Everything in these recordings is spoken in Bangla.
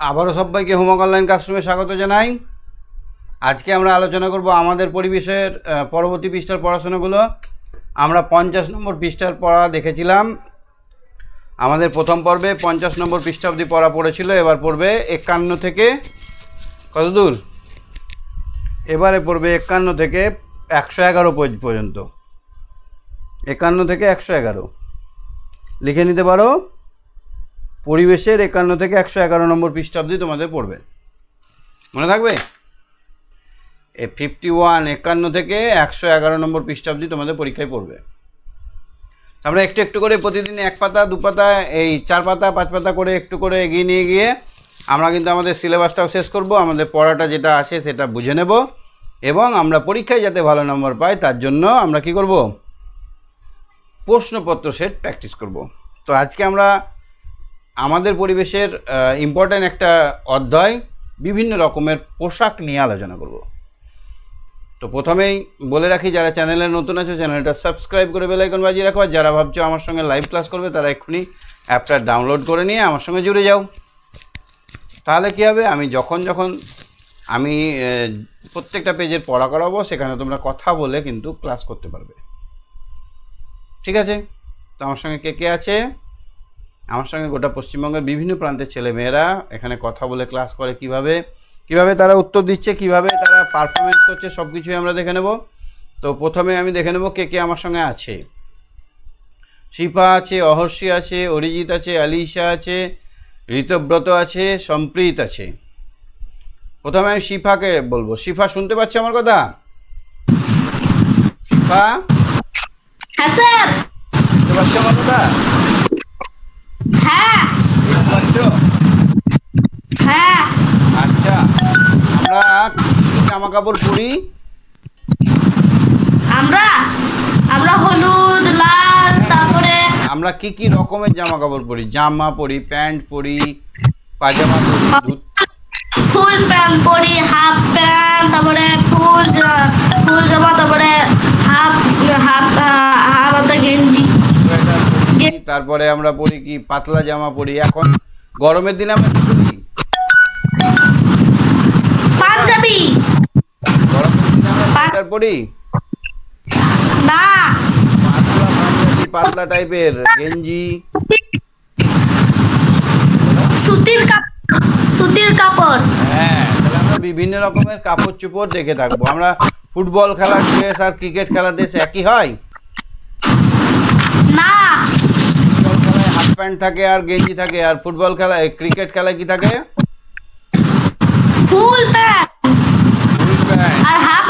আবারও সবাইকে হোমওয়ার্ক অনলাইন ক্লাসরুমে স্বাগত জানাই। আজকে আমরা আলোচনা করব আমাদের পরিবেশের পরবর্তী পৃষ্ঠার পড়াশোনাগুলো। আমরা 50 নম্বর পৃষ্ঠার পড়া দেখেছিলাম। আমাদের প্রথম পর্বে 50 নম্বর পৃষ্ঠা অবধি পড়া পড়েছিল। এবার পড়বে 51 থেকে কত দূর? এবারে পড়বে 51 থেকে 111 পর্যন্ত। 51 থেকে 111 লিখে নিতে পারো। পরিবেশের 51 থেকে 111 নম্বর পৃষ্ঠা অবধি তোমাদের পড়বে, মনে থাকবে? 51 51 থেকে 111 নম্বর পৃষ্ঠা অবধি তোমাদের পরীক্ষায় পড়বে। আমরা একটু একটু করে প্রতিদিন 1 পাতা 2 পাতা এই 4 পাতা 5 পাতা করে একটু করে এগিয়ে নিয়ে গিয়ে আমরা কিন্তু আমাদের সিলেবাসটাও শেষ করব। আমাদের পড়াটা যেটা আছে সেটা বুঝে নেব এবং আমরা পরীক্ষায় যাতে ভালো নম্বর পাই তার জন্য আমরা কি করব? প্রশ্নপত্র সেট প্র্যাকটিস করব। তো আজকে আমরা আমাদের পরিবেশের ইম্পর্ট্যান্ট একটা অধ্যায় বিভিন্ন রকমের পোশাক নিয়ে আলোচনা করব। তো প্রথমেই বলে রাখি, যারা চ্যানেলে নতুন আছে চ্যানেলটা সাবস্ক্রাইব করে বেল আইকন বাজিয়ে রাখো। আর যারা ভাবছো আমার সঙ্গে লাইভ ক্লাস করবে তারা এক্ষুনি অ্যাপটা ডাউনলোড করে নিয়ে আমার সঙ্গে জুড়ে যাও। তাহলে কী হবে, আমি যখন আমি প্রত্যেকটা পেজের পড়া করাবো সেখানে তোমরা কথা বলে কিন্তু ক্লাস করতে পারবে। ঠিক আছে? তো আমার সঙ্গে কে কে আছে? আমার সঙ্গে গোটা পশ্চিমবঙ্গের বিভিন্ন প্রান্তের ছেলে মেয়েরা এখানে কথা বলে ক্লাস করে। কিভাবে তারা উত্তর দিচ্ছে, কিভাবে তারা পারফরমেন্স করছে, সব কিছুই আমরা দেখে নেব। তো প্রথমে আমি দেখে নেব কে কে আমার সঙ্গে আছে। শিফা আছে, অহর্ষি আছে, অরিজিৎ আছে, আলিশা আছে, ঋতব্রত আছে, সম্প্রীত আছে। প্রথমে আমি শিফাকে বলবো। শিফা শুনতে পাচ্ছ আমার কথা? শিফা হ্যাঁ স্যার। শুনতে পাচ্ছ আমার কথা? হ্যাঁ। শুনতে পাচ্ছ? হ্যাঁ। আচ্ছা, আমরা কি জামা কাপড় পরি? আমরা হলুদ, লাল, তারপরে আমরা কি রকমের জামা কাপড় পরি? জামা পরি, প্যান্ট পরি, পাজামা পরি, ফুল প্যান্ট পরি, হাফ প্যান্ট, তারপরে ফুল জামা, তারপরে হাফ হাতা গেঞ্জি, তারপরে আমরা পরি কি পাতলা জামা পরি। এখন গরমের দিনে আমরা কি পরি? পাঞ্জাবি। গরমের দিনে আমরা সোয়েটার পরি না, পাতলা পাঞ্জাবি, পাতলা টাইপের গেঞ্জি, সুতির কাপড়। হ্যাঁ, তাহলে আমরা বিভিন্ন রকমের কাপড় চোপড় দেখে থাকবো। আমরা ফুটবল খেলার ড্রেস আর ক্রিকেট খেলার ড্রেস একই হয় না? ফুটবল খেলায় হাফ প্যান্ট থাকে আর গেঞ্জি থাকে, আর ফুটবল খেলায় ক্রিকেট খেলায় কি থাকে? ফুল প্যান্ট আর হাফ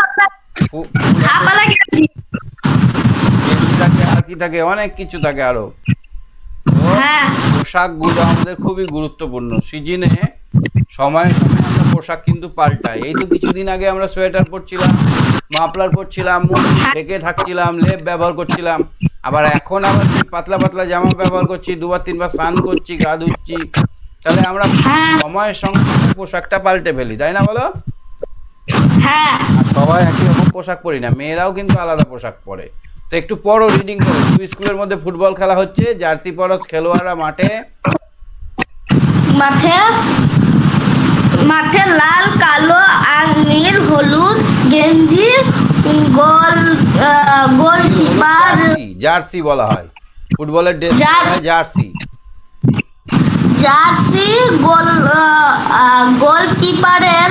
গেঞ্জি থাকে। আর কি থাকে? অনেক কিছু থাকে আরো। হ্যাঁ, পোশাকগুলো আমাদের খুবই গুরুত্বপূর্ণ। সিজনে সময়ে আমরা পোশাক কিন্তু পাল্টাই। এই তো কিছুদিন আগে আমরা সোয়েটার পরছিলাম, মাফলার পরছিলাম, মুখ ঢেকে থাকছিলাম, লেপ ব্যবহার করছিলাম। আবার এখন আবার পাতলা পাতলা জামা ব্যবহার করছি, 2-3 বার স্নান করছি, গা ধুচ্ছি। তাহলে আমরা সময়ের সঙ্গে পোশাকটা পাল্টে ফেলি, তাই না বলো? হ্যাঁ। আর সবাই একই রকম পোশাক পরি না, মেয়েরাও কিন্তু আলাদা পোশাক পরে। তো একটু পড়ো, রিডিং করো। স্কুলের মধ্যে ফুটবল খেলা হচ্ছে, জার্সি পরো খেলোয়াড়রা মাঠে লাল, কালো আর নীল হলুদ গেঞ্জি, গোলকিপার। জার্সি বলা হয় ফুটবলের ড্রেস, জার্সি গোলকিপারের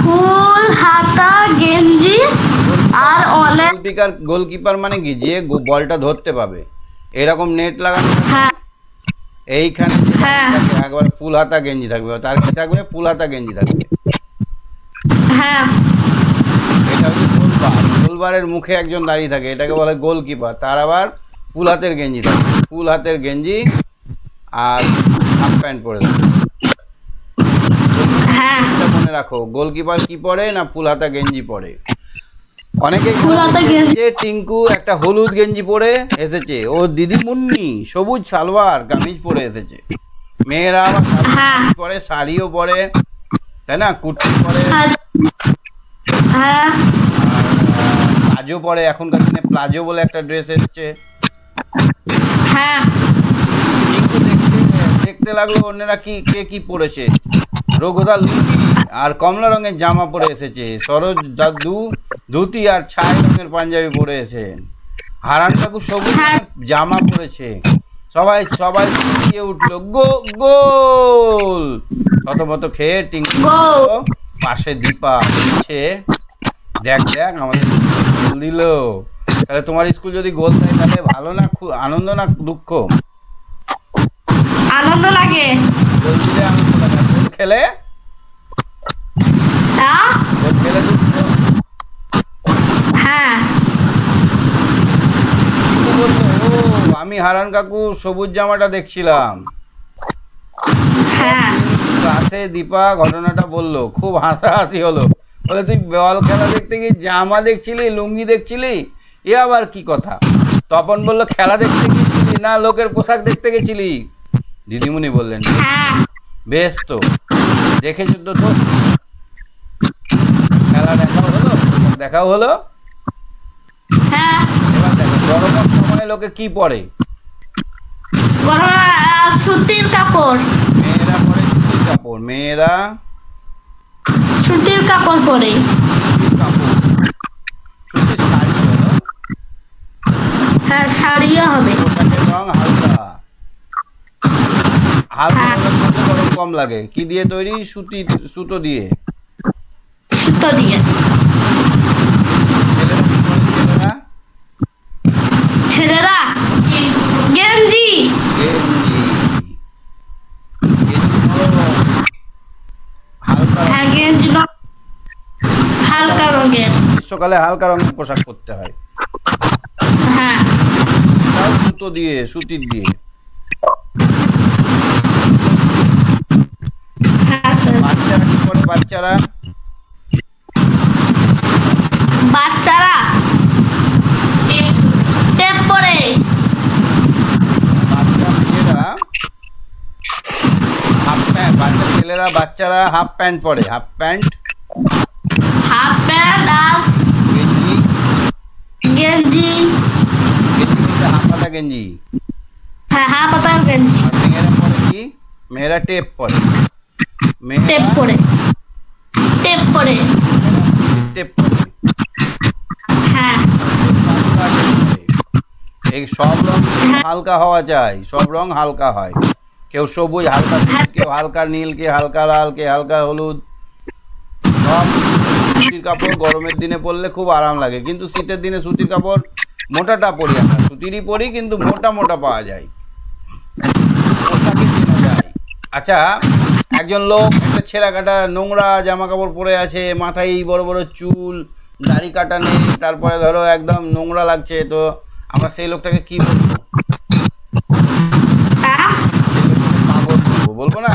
ফুল হাতা গেঞ্জি আর অনেক। গোলকিপার মানে কি? যে বলটা ধরতে পাবে, এরকম নেট লাগানো। হ্যাঁ, এইখানে একবার ফুল হাতা গেঞ্জি থাকবে, তার কি থাকবে? ফুল হাতা গেঞ্জি থাকবে। হ্যাঁ, এটা হচ্ছে গোলবারের মুখে একজন দাঁড়িয়ে থাকে, এটাকে বলে গোলকিপার। তার আবার ফুল হাতের গেঞ্জি থাকবে, ফুল হাতের গেঞ্জি আর হাফ প্যান্ট পরে থাকে। মনে রাখো, গোলকিপার কি পরে না ফুল হাতা গেঞ্জি পরে। অনেকেই টিঙ্কু একটা হলুদ গেঞ্জি পরে এসেছে, ও দিদি মুন্নি সবুজ সালোয়ার কামিজ পরে এসেছে। মেয়েরা পরে, শাড়িও পরে, তাই না? কুর্তি পরে, প্লাজো পরে। এখনকার দিনে প্লাজো বলে একটা ড্রেস এসেছে। টিঙ্কু দেখতে লাগলো অন্যরা কি পরেছে, রঘুদা লুঙ্গি আর কমলা রঙের জামা পরে এসেছে, সরোজ দাদু ধুতি আর ছাই রঙের পাঞ্জাবি পরে এসেছেন, হারান কাকু সবুজ রঙের জামা পরেছে। সবাই সবাই চিচিয়ে উঠলো, গোল। থতমত খেয়ে টিঙ্কু পাশে দীপা বলছে, দেখ আমাদের গোল দিল। তাহলে তোমার স্কুল যদি গোল দেয় তাহলে ভালো না, খুব আনন্দ না দুঃখ? আনন্দ লাগে। গোল দিলে আনন্দ লাগে, গোল খেলে দুঃখ। হ্যাঁ, আমি হারান কাকু সবুজ জামাটা দেখছিলাম। হ্যাঁ, ক্লাসে দীপা ঘটনাটা বললো, খুব হাসাহাসি হলো। বলে তুই বল খেলা দেখতে গিয়ে জামা দেখছিলি, লুঙ্গি দেখছিলি, এ আবার কি কথা? তপন বলল, খেলা দেখতে গিয়েছিলি না লোকের পোশাক দেখতে গেছিলি? দিদিমণি বললেন, হ্যাঁ, বেশ তো, দেখেছি তো দোষ কি? খেলা দেখাও হলো। হ্যাঁ। এবার দেখো, গরমের সময় লোকে কি পরে? সুতির কাপড়। মেয়েরা পরে সুতির কাপড়, মেয়েরা সুতির কাপড় পরে। সুতির শাড়ি হলো। হ্যাঁ, শাড়িও হবে। পোশাকের রং হালকা হলে গরম কম লাগে। কি দিয়ে তৈরি? সুতো দিয়ে। সুতো দিয়ে। ছেলেরা গেঞ্জি। হালকা রঙের। গ্রীষ্মকালে হালকা রঙের পোশাক পরতে হয়। হ্যাঁ, সুতো দিয়ে, সুতির দিয়ে। বাচ্চারা কি করে? বাচ্চারা টেপ পরে। বাচ্চারা হাফ প্যান্ট পরে, হাফ প্যান্ট আর গেঞ্জি। হাফ পাতা গেঞ্জি। হ্যাঁ, হাফ পাতা গেঞ্জি। মেয়েরা পরে কি? মেয়েরা টেপ পরে। টেপ পরে। হ্যাঁ, এই সব রং হালকা হওয়া চাই, সব রং হালকা হয়। কেউ সবুজ হালকা, কেউ হালকা নীল, কে হালকা লাল, কে হালকা হলুদ। সব সুতির কাপড় গরমের দিনে পরলে খুব আরাম লাগে, কিন্তু শীতের দিনে সুতির কাপড় মোটাটা পরি আমরা, সুতিরই পরি কিন্তু মোটা পাওয়া যায়, পোশাকে চেনা যায়। আচ্ছা, একজন লোক একটা ছেঁড়া কাটা নোংরা জামা কাপড় পরে আছে, মাথায় এই বড় বড় চুল, দাড়ি কাটা নেই, তারপরে ধরো একদম নোংরা লাগছে, তো আমরা সেই লোকটাকে কি বলবো? পাগল বলবো না?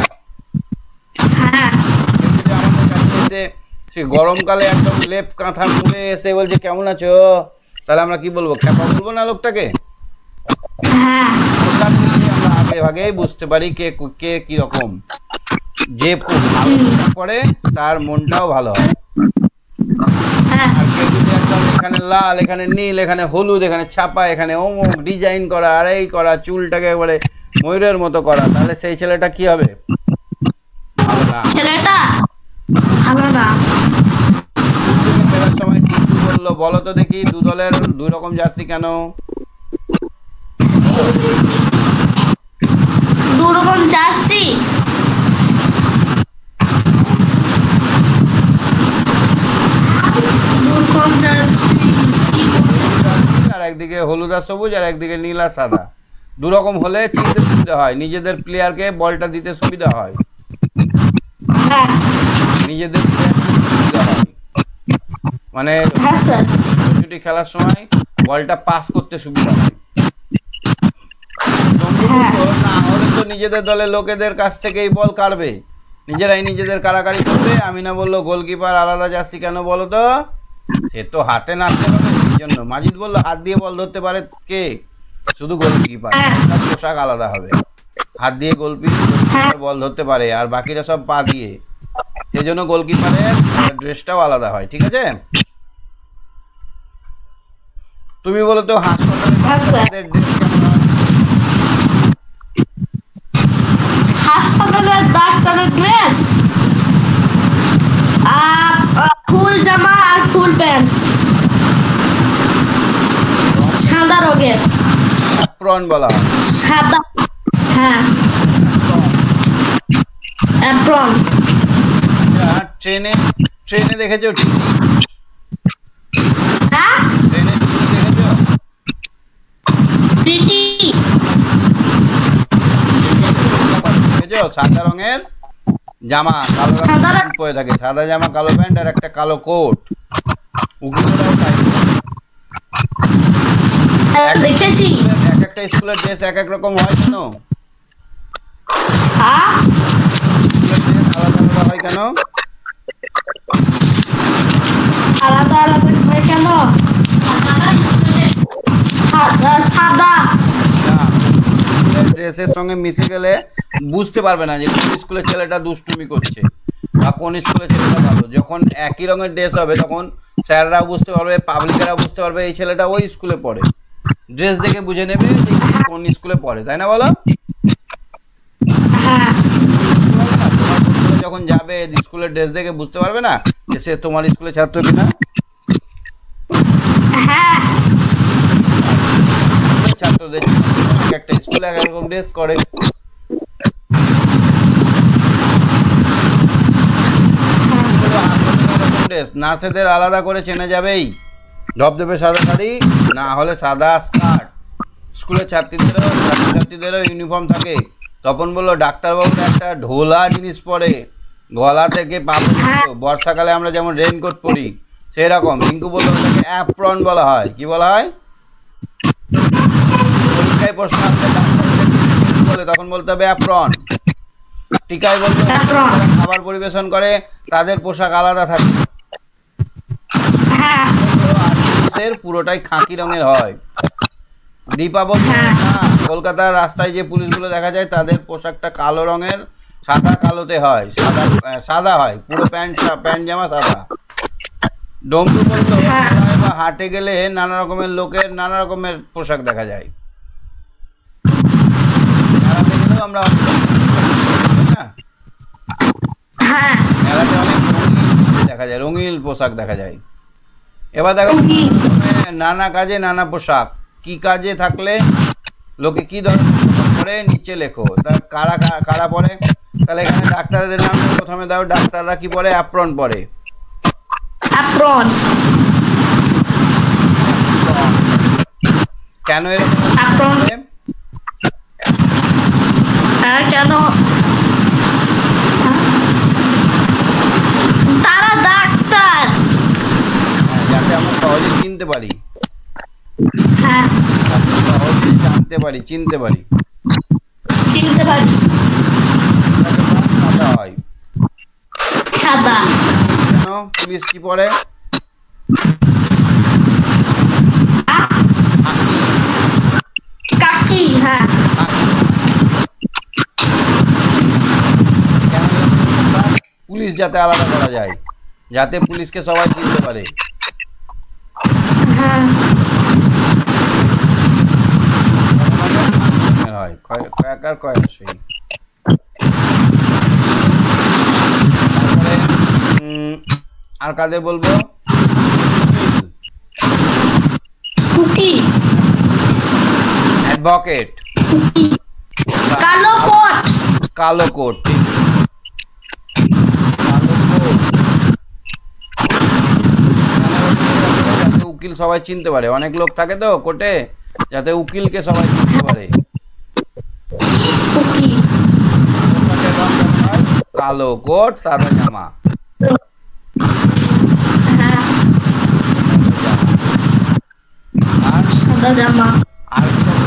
আমাদের কাছে এসে সে গরমকালে একদম লেপ কাঁথা মুড়ে এসে বলছে কেমন আছো, তাহলে আমরা কি বলবো? খ্যাপা বলবো না লোকটাকে? পোশাক দেখে আমরা আগে ভাগেই বুঝতে পারি কে কে কিরকম। যে ভালো পোশাক পরে তার মনটাও ভালো হয়। আর কেউ যদি একদম এখানে লাল, এখানে নীল, এখানে হলুদ, এখানে ছাপা, এখানে অমুক ডিজাইন করা, আর এই করা, চুলটাকে একবারে ময়ূরের মতো করা, তাহলে সেই ছেলেটা কি হবে? ভালো না। ছেলেটা ভালো না। ফেরার সময় টিপু বললো, বলো তো দেখি দু দলের দুই রকম জার্সি কেন? দু রকম জার্সি। আর একদিকে হলুদ আর সবুজ, আর একদিকে নীল আর সাদা। দু রকম হলে চিনতে সুবিধা হয়, নিজেদের প্লেয়ারকে বলটা দিতে সুবিধা হয়, নিজেদের সুবিধা হয়, মানে ছুটি খেলার সময় বলটা পাস করতে সুবিধা হয়। না হলে তো নিজেদের দলের লোকেদের কাছ থেকেই বল কাড়বে, নিজেরাই নিজেদের কাড়াকাড়ি করবে। আমি না বললো গোলকিপার আলাদা জার্সি কেন বলো তো? সে তো হাতে নাড়তে পারে, সেই জন্য। মাজিদ বললো হাত দিয়ে বল ধরতে পারে কে? শুধু গোলকিপার, তার পোশাক আলাদা হবে। হাত দিয়ে গোলকিপার বল ধরতে পারে, আর বাকিরা সব পা দিয়ে, সেই জন্য গোলকিপারের ড্রেসটাও আলাদা হয়। ঠিক আছে, তুমি বলো তো হাসপাতালের ড্রেস কেমন হয়? হাসপাতালের ডাক্তারের ড্রেস ফুল জামা আর ফুল প্যান্ট সাদা রঙের। অ্যাপ্রন বলা হয়। সাদা, হ্যাঁ অ্যাপ্রন। আচ্ছা, ট্রেনে দেখেছো টিটি? হ্যাঁ ট্রেনে টিটি দেখেছো? প্রিটি, দেখেছো? সাদা রঙের জামা, কালো রঙের সাদা প্যান্ট পরে থাকে, সাদা জামা কালো প্যান্ট আর একটা কালো কোট। উকিলরাও তাই। দেখেছি। এক একটা স্কুলের ড্রেস এক এক রকম হয় কেন? হ্যাঁ স্কুলের ড্রেস আলাদা আলাদা হয় কেন? আলাদা আলাদা হয় কেন? সাদা সাদা। না, স্কুলের ড্রেসের সঙ্গে মিশে গেলে বুঝতে পারবে না যে কোন স্কুলের ছেলেটা দুষ্টুমি করছে বা কোন স্কুলের ছেলেটা ভালো। যখন একই রঙের ড্রেস হবে তখন স্যাররাও বুঝতে পারবে, পাবলিকেরাও বুঝতে পারবে এই ছেলেটা ওই স্কুলে পড়ে। ড্রেস দেখে বুঝে নেবে যে কোন স্কুলে পড়ে, তাই না বলো? হ্যাঁ তোমার বন্ধুরা যখন যাবে স্কুলের ড্রেস দেখে বুঝতে পারবে না যে সে তোমার স্কুলের ছাত্র কিনা? হ্যাঁ ছাত্রদের একটা স্কুলে এক রকম ড্রেস করে। নার্সেদের আলাদা করে চেনা যাবেই, ধবধবে সাদা শাড়ি না হলে সাদা স্কার্ট। স্কুলের ছাত্রছাত্রীদেরও ইউনিফর্ম থাকে। তপন বললো ডাক্তারবাবুরা একটা ঢোলা জিনিস পরে, গলা থেকে পা পর্যন্ত। বর্ষাকালে আমরা যেমন রেইনকোট পরি সেই রকম। রিঙ্কু বললো ওটাকে অ্যাপ্রন বলা হয়। কি বলা হয়? পরীক্ষায় প্রশ্ন আসলে ডাক্তারদের কি বলে তখন বলতে হবে অ্যাপ্রন। টিকায় বলতে খাবার পরিবেশন করে তাদের পোশাক আলাদা থাকে, হ্যাঁ আর পুলিশের পুরোটাই খাকি রঙের হয়। দীপাবলি না, কলকাতার রাস্তায় যে পুলিশগুলো দেখা যায় তাদের পোশাকটা কালো রঙের, সাদা কালোতে হয়, সাদা হয় পুরো, প্যান্ট জামা সাদা। ডমরু বলতো মেলায় বা হাটে গেলে নানা রকমের লোকের নানা রকমের পোশাক দেখা যায়। মেলাতে গেলেও আমরা হ্যাঁ মেলাতে অনেক রঙিন দেখা যায়, রঙিন পোশাক দেখা যায়। এবার দেখো নানা কাজে নানা পোশাক। কি কাজে থাকলে লোকে কি ধরনের পোশাক পরে নিচে লেখো। তা কারা কারা পরে? তাহলে এখানে ডাক্তারদের নাম প্রথমে দাও। ডাক্তাররা কি পরে? অ্যাপ্রন পরে। অ্যাপ্রন। কেন এরকম? অ্যাপ্রন হ্যাঁ কেন? তারা ডাক্তার, যাতে আমরা সহজে চিনতে পারি, হ্যাঁ যাতে সহজে জানতে পারি, চিনতে পারি। চিনতে পারি। সাদা হয়। সাদা। কেন? পুলিশ কি পরে? কাকি, হ্যাঁ পুলিশ যাতে আলাদা করা যায়, যাতে পুলিশকে সবাই চিনতে পারে। হ্যাঁ হয় কয়াকার কয়াশই। তারপরে আর কাদের বলবো? কুকি, অ্যাডভোকেট। কালো কোট। কালো কোট, ঠিক। কালো কোট যাতে উকিল সবাই চিনতে পারে। অনেক লোক থাকে তো কোর্টে, যাতে উকিলকে সবাই চিনতে পারে। কুকি, পোশাকের রং কেমন হয়? কালো কোট, সাদা জামা। হ্যাঁ আর সাদা জামা। আর কি রকম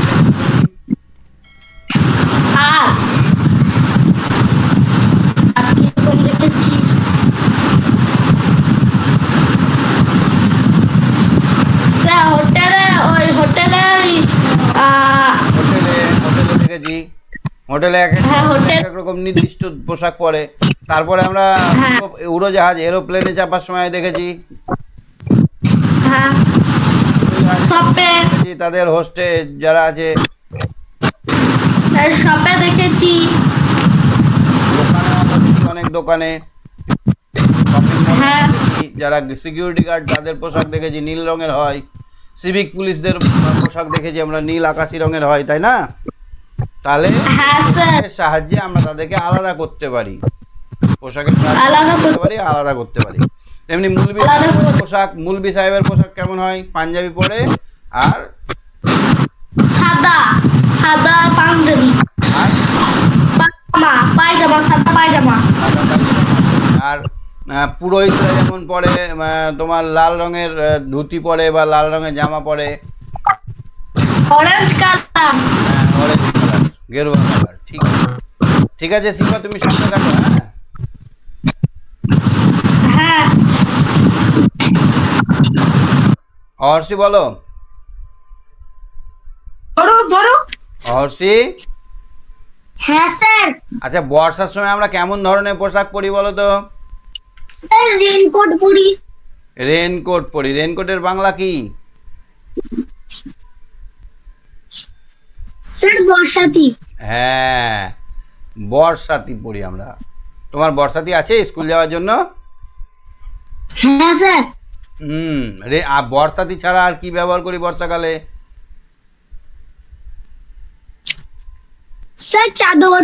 আর কিরকম দেখেছি? হোটেলে হোটেলে দেখেছি। হোটেলে এক এক রকম নির্দিষ্ট পোশাক পরে। তারপরে আমরা উড়োজাহাজ এরোপ্লেনে চাপার সময় দেখেছি তাদের হোস্টে যারা আছে। শপে দেখেছি, দোকানে আমরা দেখি, অনেক দোকানে শপিং মলে হ্যাঁ দেখি যারা সিকিউরিটি গার্ড তাদের পোশাক দেখেছি নীল রঙের হয়, সিভিক পুলিশদের পোশাক দেখেছি আমরা নীল আকাশি রঙের হয়, তাই না? তাহলে হ্যাঁ স্যার পোশাকের সাহায্যে আমরা তাদেরকে আলাদা করতে পারি, পোশাকের সাহায্যে আলাদা করতে পারি, আলাদা করতে পারি। এমনি মুলবি সাহেবের পোশাক কেমন হয়? পাঞ্জাবি পরে আর সাদা সাদা পাঞ্জাবি, আর পায়জামা সাদা পায়জামা। সাদা পাঞ্জাবি। আর পুরোহিতরা যেমন পরে তোমার লাল রঙের ধুতি পরে বা লাল রঙের জামা পরে, অরেঞ্জ কালার। অরেঞ্জ কালার, গেরুয়া কালার। ঠিক আছে, ঠিক আছে শিখা, তুমি সামনে থাকো। হ্যাঁ অহর্ষি বলো। অহর্ষি, হ্যাঁ স্যার। আচ্ছা বর্ষার সময় আমরা কেমন ধরনের পোশাক পরি বলো তো? স্যার রেইনকোট পরি। রেনকোট পরি। রেনকোটের বাংলা কি? স্যার বর্ষাতি। হ্যাঁ, বর্ষাতি পরি আমরা। তোমার বর্ষাতি আছে স্কুল যাওয়ার জন্য? হ্যাঁ স্যার। বর্ষাতি ছাড়া আর কি ব্যবহার করি বর্ষাকালে? স্যার চাদর।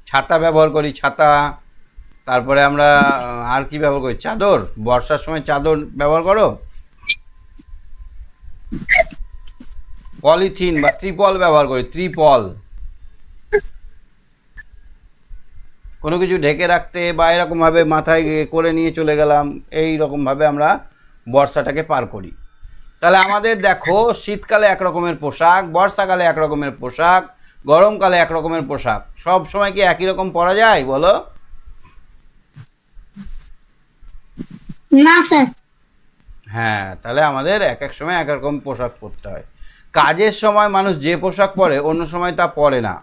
ছাতা ব্যবহার করি, ছাতা। তারপরে আমরা আর কি ব্যবহার করি? চাদর। বর্ষার সময় চাদর ব্যবহার করো? পলিথিন বা ত্রিপল ব্যবহার করি, ত্রিপল। কোনো কিছু ঢেকে রাখতে বা এরকমভাবে মাথায় করে নিয়ে চলে গেলাম, এই রকমভাবে আমরা বর্ষাটাকে পার করি। তাহলে আমাদের দেখো, শীতকালে এক রকমের পোশাক, বর্ষাকালে এক রকমের পোশাক, গরমকালে এক রকমের পোশাক। সব সময় কি একই রকম পরা যায় বলো? না স্যার। হ্যাঁ, তাহলে আমাদের এক এক সময় এক রকম পোশাক পরতে হয়। কাজের সময় মানুষ যে পোশাক পরে অন্য সময় তা পরে না।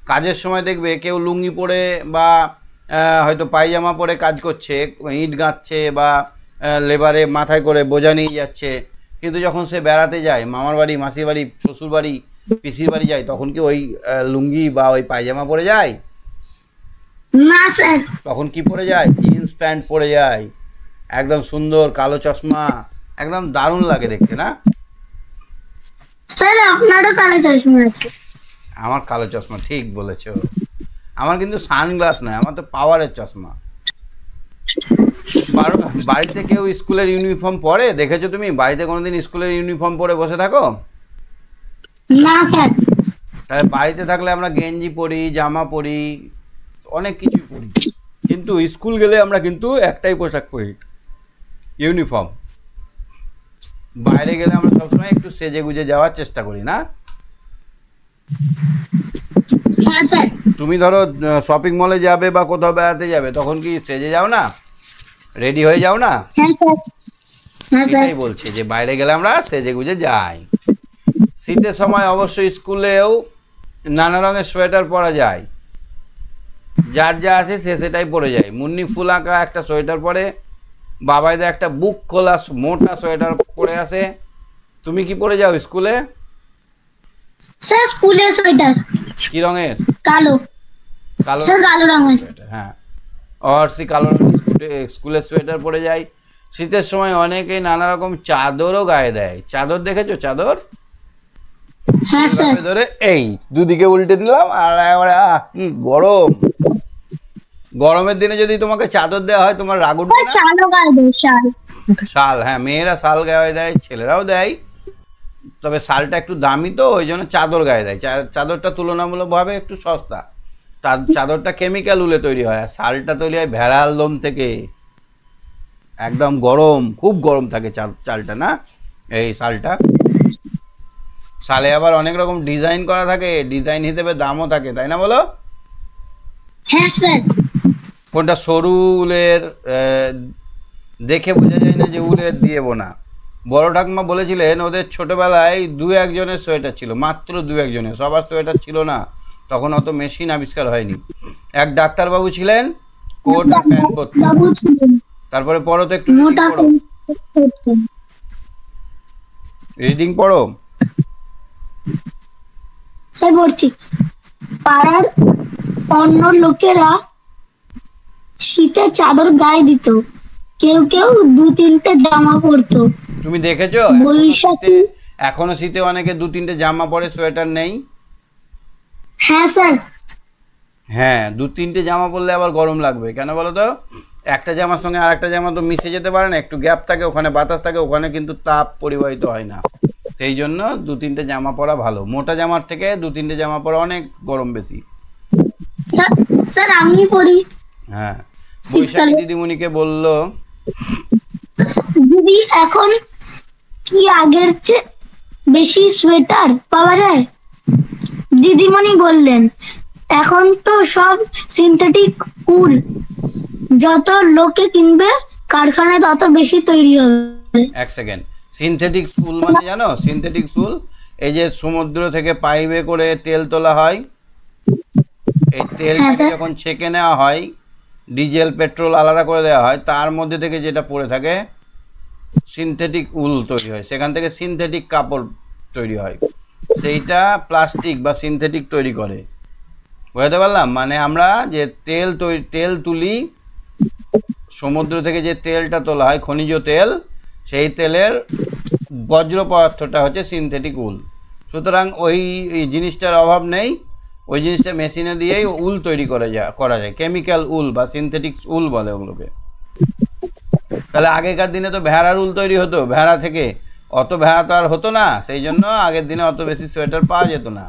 কাজের সময় দেখবে কেউ লুঙ্গি পরে বা হয়তো পায়জামা পরে কাজ করছে, ইট গাঁথছে বা লেবারে মাথায় করে বোঝা নিয়ে যাচ্ছে, কিন্তু যখন সে বেড়াতে যায় মামার বাড়ি, মাসির বাড়ি, শ্বশুর বাড়ি, পিসির বাড়ি যায়, তখন কি ওই লুঙ্গি বা ওই পায়জামা পরে যায়? না স্যার। তখন কি পরে যায়? জিন্স প্যান্ট পরে যায়, একদম সুন্দর কালো চশমা, একদম দারুণ লাগে দেখতে, না? স্যার আপনারও কালো চশমা আছে। আমার কালো চশমা, ঠিক বলেছ। আমার কিন্তু সানগ্লাস নয়, আমার তো পাওয়ারের চশমা। বাড়িতে কেউ স্কুলের ইউনিফর্ম পরে দেখেছো তুমি? বাড়িতে কোনোদিন স্কুলের ইউনিফর্ম পরে বসে থাকো? না স্যার। তাহলে বাড়িতে থাকলে আমরা গেঞ্জি পরি, জামা পরি, অনেক কিছুই পরি, কিন্তু স্কুল গেলে আমরা কিন্তু একটাই পোশাক পরি, ইউনিফর্ম। বাইরে গেলে আমরা সবসময় একটু সেজে গুজে যাওয়ার চেষ্টা করি, না? হ্যাঁ স্যার। তুমি ধরো শপিং মলে যাবে বা কোথাও বেড়াতে যাবে, তখন কি সেজে যাও না? রেডি হয়ে যাও না? হ্যাঁ স্যার। হ্যাঁ স্যার। এটাই বলছে যে বাইরে গেলে আমরা সেজে গুজে যাই। শীতের সময় অবশ্যই স্কুলেও নানা রঙের সোয়েটার পরা যায়, যার যা আছে সে সেটাই পরে যায়। মুন্নি ফুল আঁকা একটা সোয়েটার পরে, বাবাইদা একটা বুক খোলা মোটা সোয়েটার পরে আসে। তুমি কি পরে যাও স্কুলে? স্যার স্কুলের সোয়েটার কি রঙের? কালো। কালো স্যার কালো রঙের সোয়েটার। হ্যাঁ, অর্সি কালো স্কুলের সোয়েটার পরে যায়। শীতের সময় অনেকেই নানা রকম চাদরও গায়ে দেয়। চাদর দেখেছো? চাদর হ্যাঁ স্যার। ধরে এই দুদিকে উল্টে দিলাম, আর এবারে কি গরম! গরমের দিনে যদি তোমাকে চাদর দেওয়া হয় তোমার রাগ উঠবে না? শালও গায়ে দেয়, শাল। শাল, হ্যাঁ, মেয়েরা শাল গায়ে দেয়, ছেলেরাও দেয়, তবে শালটা একটু দামি তো ওই জন্য চাদর গায়ে দেয়। চাদরটা তুলনামূলকভাবে একটু সস্তা। তার চাদরটা কেমিক্যাল উলে তৈরি হয়, আর শালটা তৈরি হয় ভেড়াল লোম থেকে। একদম গরম, খুব গরম থাকে চালটা, না? এই শালটা, শালে আবার অনেক রকম ডিজাইন করা থাকে, ডিজাইন হিসেবে দামও থাকে, তাই না বলো? হ্যাঁ স্যার। কোনটা সরু উলের, দেখে বোঝা যায় না যে উলের দিয়ে বোনা। বড় ঠাকুমা বলেছিলেন ওদের ছোটবেলায় দু একজনের সোয়েটার ছিল, মাত্র দু একজনের, সবার সোয়েটার ছিল না, তখন অত মেশিন আবিষ্কার হয়নি। এক ডাক্তারবাবু ছিলেন, কোট আর প্যান্ট পরতেন। বাবু ছিলেন তারপরে পড়ো তো একটু, মোটা করতেন। রিডিং পড়ো। স্যার বলছি, পাড়ার অন্য লোকেরা শীতের চাদর গায়ে দিত, কেউ কেউ দু তিনটে জামা পরতো। তুমি দেখেছো বৈশাখী। এখনো শীতে অনেকে দু তিনটে জামা পরে, সোয়েটার নেই। হ্যাঁ স্যার। হ্যাঁ, দু তিনটে জামা পরলে আবার গরম লাগবে কেন বলো তো? একটা জামার সঙ্গে আর একটা জামা তো মিশে যেতে পারে না, একটু গ্যাপ থাকে, ওখানে বাতাস থাকে, ওখানে কিন্তু তাপ পরিবাহিত হয় না। সেই জন্য দু তিনটে জামা পরা ভালো, মোটা জামার থেকে দু তিনটে জামা পরা অনেক গরম বেশি। স্যার স্যার আমি পড়ি। হ্যাঁ, বৈশাখী শীতকালে দিদিমণিকে বলল, দিদি এখন কি আগের চেয়ে বেশি সোয়েটার পাওয়া যায়? দিদিমণি বললেন, এখন তো সব সিনথেটিক উল, যত লোকে কিনবে কারখানায় তত বেশি তৈরি হবে। এক সেকেন্ড, সিনথেটিক চুল মানে জানো? সিনথেটিক চুল এই যে সমুদ্র থেকে পাইপে করে তেল তোলা হয়, এই তেলটাকে যখন ছেঁকে নেওয়া হয়, ডিজেল পেট্রোল আলাদা করে দেওয়া হয়, তার মধ্যে থেকে যেটা পড়ে থাকে সিনথেটিক উল তৈরি হয়, সেখান থেকে সিনথেটিক কাপড় তৈরি হয়, সেইটা প্লাস্টিক বা সিনথেটিক তৈরি করে। বুঝতে পারলাম? মানে আমরা যে তেল তুলি, সমুদ্র থেকে যে তেলটা তোলা হয় খনিজ তেল, সেই তেলের বজ্র পদার্থটা হচ্ছে সিনথেটিক উল। সুতরাং ওই জিনিসটার অভাব নেই, ওই জিনিসটা মেশিনে দিয়েই উল তৈরি করা যায়, কেমিক্যাল উল বা সিনথেটিক উল বলে ওগুলোকে। তাহলে আগেকার দিনে তো ভেড়ার উল তৈরি হতো, ভেড়া থেকে, অত ভেড়া তো আর হতো না, সেই জন্য আগের দিনে অত বেশি সোয়েটার পাওয়া যেত না।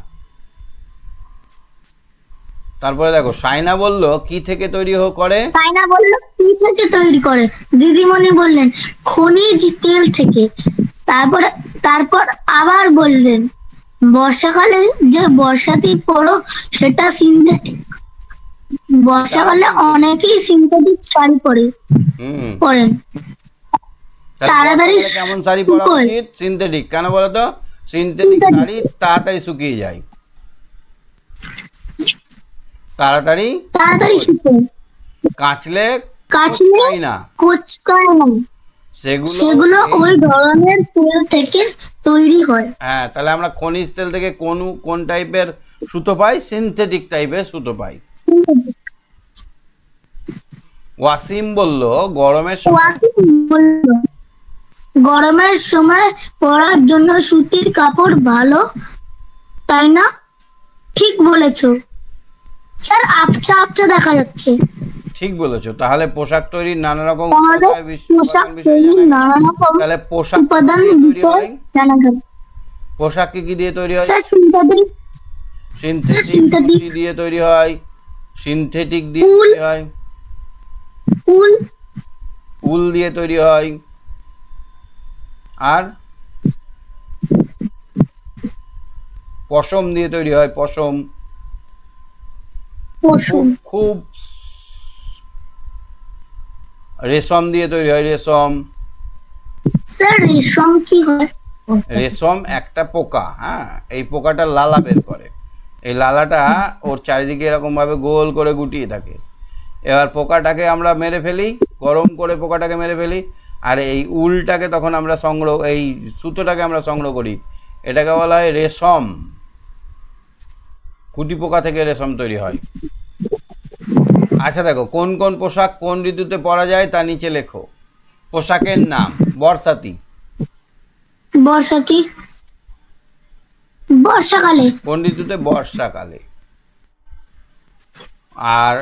তারপরে দেখো, সাইনা বলল কি থেকে তৈরি করে? সাইনা বলল কি থেকে তৈরি করে? দিদিমণি বললেন খনিজ তেল থেকে। তারপর তারপর আবার বললেন, বর্ষাকালে যে বর্ষাতি পরো সেটা সিনথেটিক। বর্ষাকালে অনেকেই সিনথেটিক শাড়ি পরেন। তাড়াতাড়ি কেমন শাড়ি পরা উচিত? সিনথেটিক। কেন বলো তো? সিনথেটিক শাড়ি তাড়াতাড়ি শুকিয়ে যায়, তাড়াতাড়ি শুকোয়, কাচলে না, কুচকায় না। সেগুলো ওই ধরনের তেল থেকে তৈরি হয়। হ্যাঁ, তাহলে আমরা খনিজ তেল থেকে কোন টাইপের সুতো পাই? সিনথেটিক টাইপের সুতো পাই। ওয়াসিম বলল, গরমের সময় পরার জন্য সুতির কাপড় ভালো, তাই না? ঠিক বলেছো স্যার, আবছা আবছা দেখা যাচ্ছে। ঠিক বলেছো। তাহলে পোশাক তৈরির নানা রকম তাহলে পোশাক কি দিয়ে তৈরি হয়? সিনথেটিক দিয়ে তৈরি হয়, সিনথেটিক দিয়ে তৈরি হয়, উল দিয়ে তৈরি হয়, আর পশম দিয়ে তৈরি হয়, পশম। খুব রেশম দিয়ে তৈরি হয়, রেশম। স্যার রেশম কি হয়? রেশম একটা পোকা, হ্যাঁ, এই পোকাটা লালা বের করে, এই লালাটা ওর চারিদিকে এরকম ভাবে গোল করে গুটিয়ে থাকে। এবার পোকাটাকে আমরা মেরে ফেলি, গরম করে পোকাটাকে মেরে ফেলি, আর এই উলটাকে তখন আমরা এই সুতোটাকে আমরা সংগ্রহ করি, এটাকে বলা হয় রেশম। কুটি পোকা থেকে রেশম তৈরি হয়। আচ্ছা দেখো, কোন কোন পোশাক কোন ঋতুতে পরা যায় তা নিচে লেখো। পোশাকের নাম: বর্ষাতি। বর্ষাকালে। কোন ঋতুতে? বর্ষাকালে। আর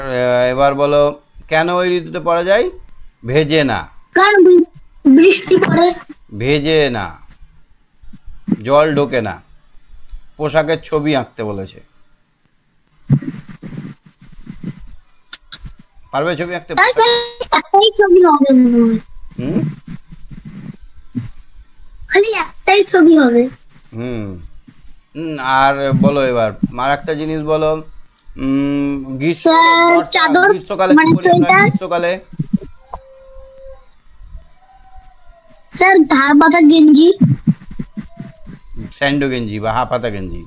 এবার বলো, কেন ওই ঋতুতে পরা যায়? ভেজে না। কারণ বৃষ্টি পড়ে। ভেজে না, জল ঢোকে না। পোশাকের ছবি আঁকতে বলেছে, পারবে ছবি আঁকতে? একটাই ছবি হবে, খালি একটাই ছবি হবে। আর বলো এবার আর একটা জিনিস বলো, গ্রীষ্মকালে গ্রীষ্মকালে স্যার ধার পাতা গেঞ্জি, স্যান্ডো গেঞ্জি বা হাফ হাতা গেঞ্জি।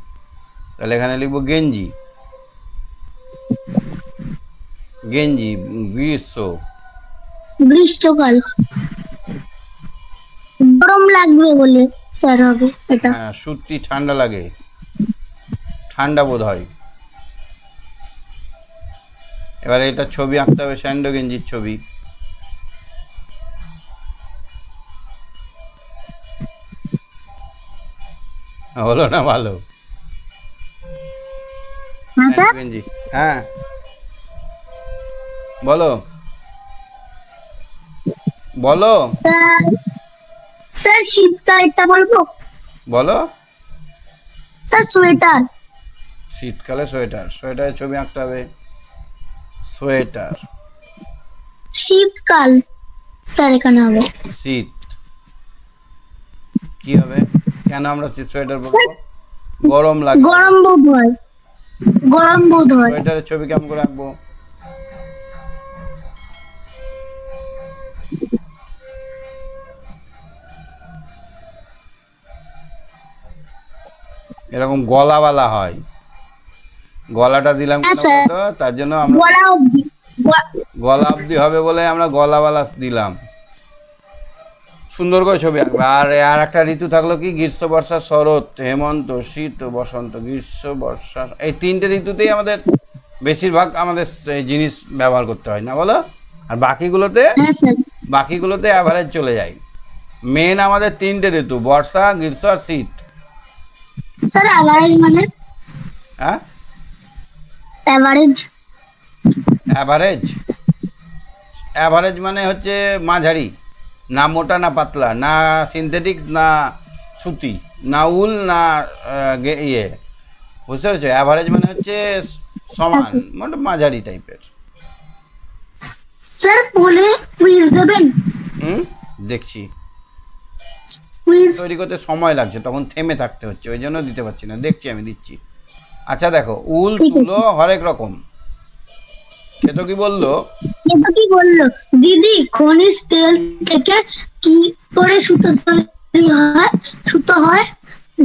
তাহলে এখানে লিখবো গেঞ্জি, গেঞ্জি। গ্রীষ্মকাল, গরম লাগবে বলে স্যার হবে এটা। হ্যাঁ, সত্যি ঠান্ডা লাগে, ঠান্ডা বোধ হয়। এবারে এটা ছবি আঁকতে হবে, স্যান্ডো গেঞ্জির ছবি। হলো না ভালো? হ্যাঁ স্যার। স্যান্ডো গেঞ্জি, হ্যাঁ বলো বলো স্যার স্যার শীতকালেরটা বলবো? বলো। Sir sweater. শীতকালে সোয়েটার, সোয়েটারের ছবি আঁকতে হবে। সোয়েটার, শীতকাল স্যার এখানে হবে। শীত কি হবে? কেন আমরা সোয়েটার স্যার, বলবো? গরম লাগে। গরম বোধ হয়, গরম বোধ হয়। সোয়েটারের ছবি কেমন করে আঁকবো? এরকম গলাওয়ালা হয়, গলাটা দিলাম হ্যাঁ, কেন স্যার। বলতো? তার জন্য আমরা গলা অবধি গলা অবধি হবে বলে আমরা গলাওয়ালা দিলাম। সুন্দর করে ছবি আঁকবে। আর একটা ঋতু থাকলো কি, গ্রীষ্ম বর্ষা শরৎ হেমন্ত শীত ও বসন্ত। গ্রীষ্ম বর্ষা এই তিনটে ঋতুতেই আমাদের বেশিরভাগ আমাদের এই জিনিস ব্যবহার করতে হয় না বলো? আর বাকিগুলোতে হ্যাঁ স্যার। বাকিগুলোতে অ্যাভারেজ চলে যায়। মেন আমাদের তিনটে ঋতু, বর্ষা গ্রীষ্ম আর শীত। স্যার অ্যাভারেজ মানে? হ্যাঁ, অ্যাভারেজ অ্যাভারেজ অ্যাভারেজ মানে হচ্ছে মাঝারি, না মোটা না পাতলা, না সিনথেটিক্স না সুতি, না উল না ইয়ে, বুঝতে পেরেছো? অ্যাভারেজ মানে হচ্ছে সমান, মোটা মাঝারি টাইপের। স্যার বলে কুইজ দেবেন? দেখছি, কুইজ তৈরি করতে সময় লাগছে, তখন থেমে থাকতে হচ্ছে, ওই জন্য দিতে পারছি না। দেখছি, আমি দিচ্ছি। আচ্ছা দেখো, উল ঠিক আছে। তুলো হরেক রকম। সে তো কি বললো? এ তো কি বললো দিদি, খনিজ তেল থেকে কি করে সুতো হয়?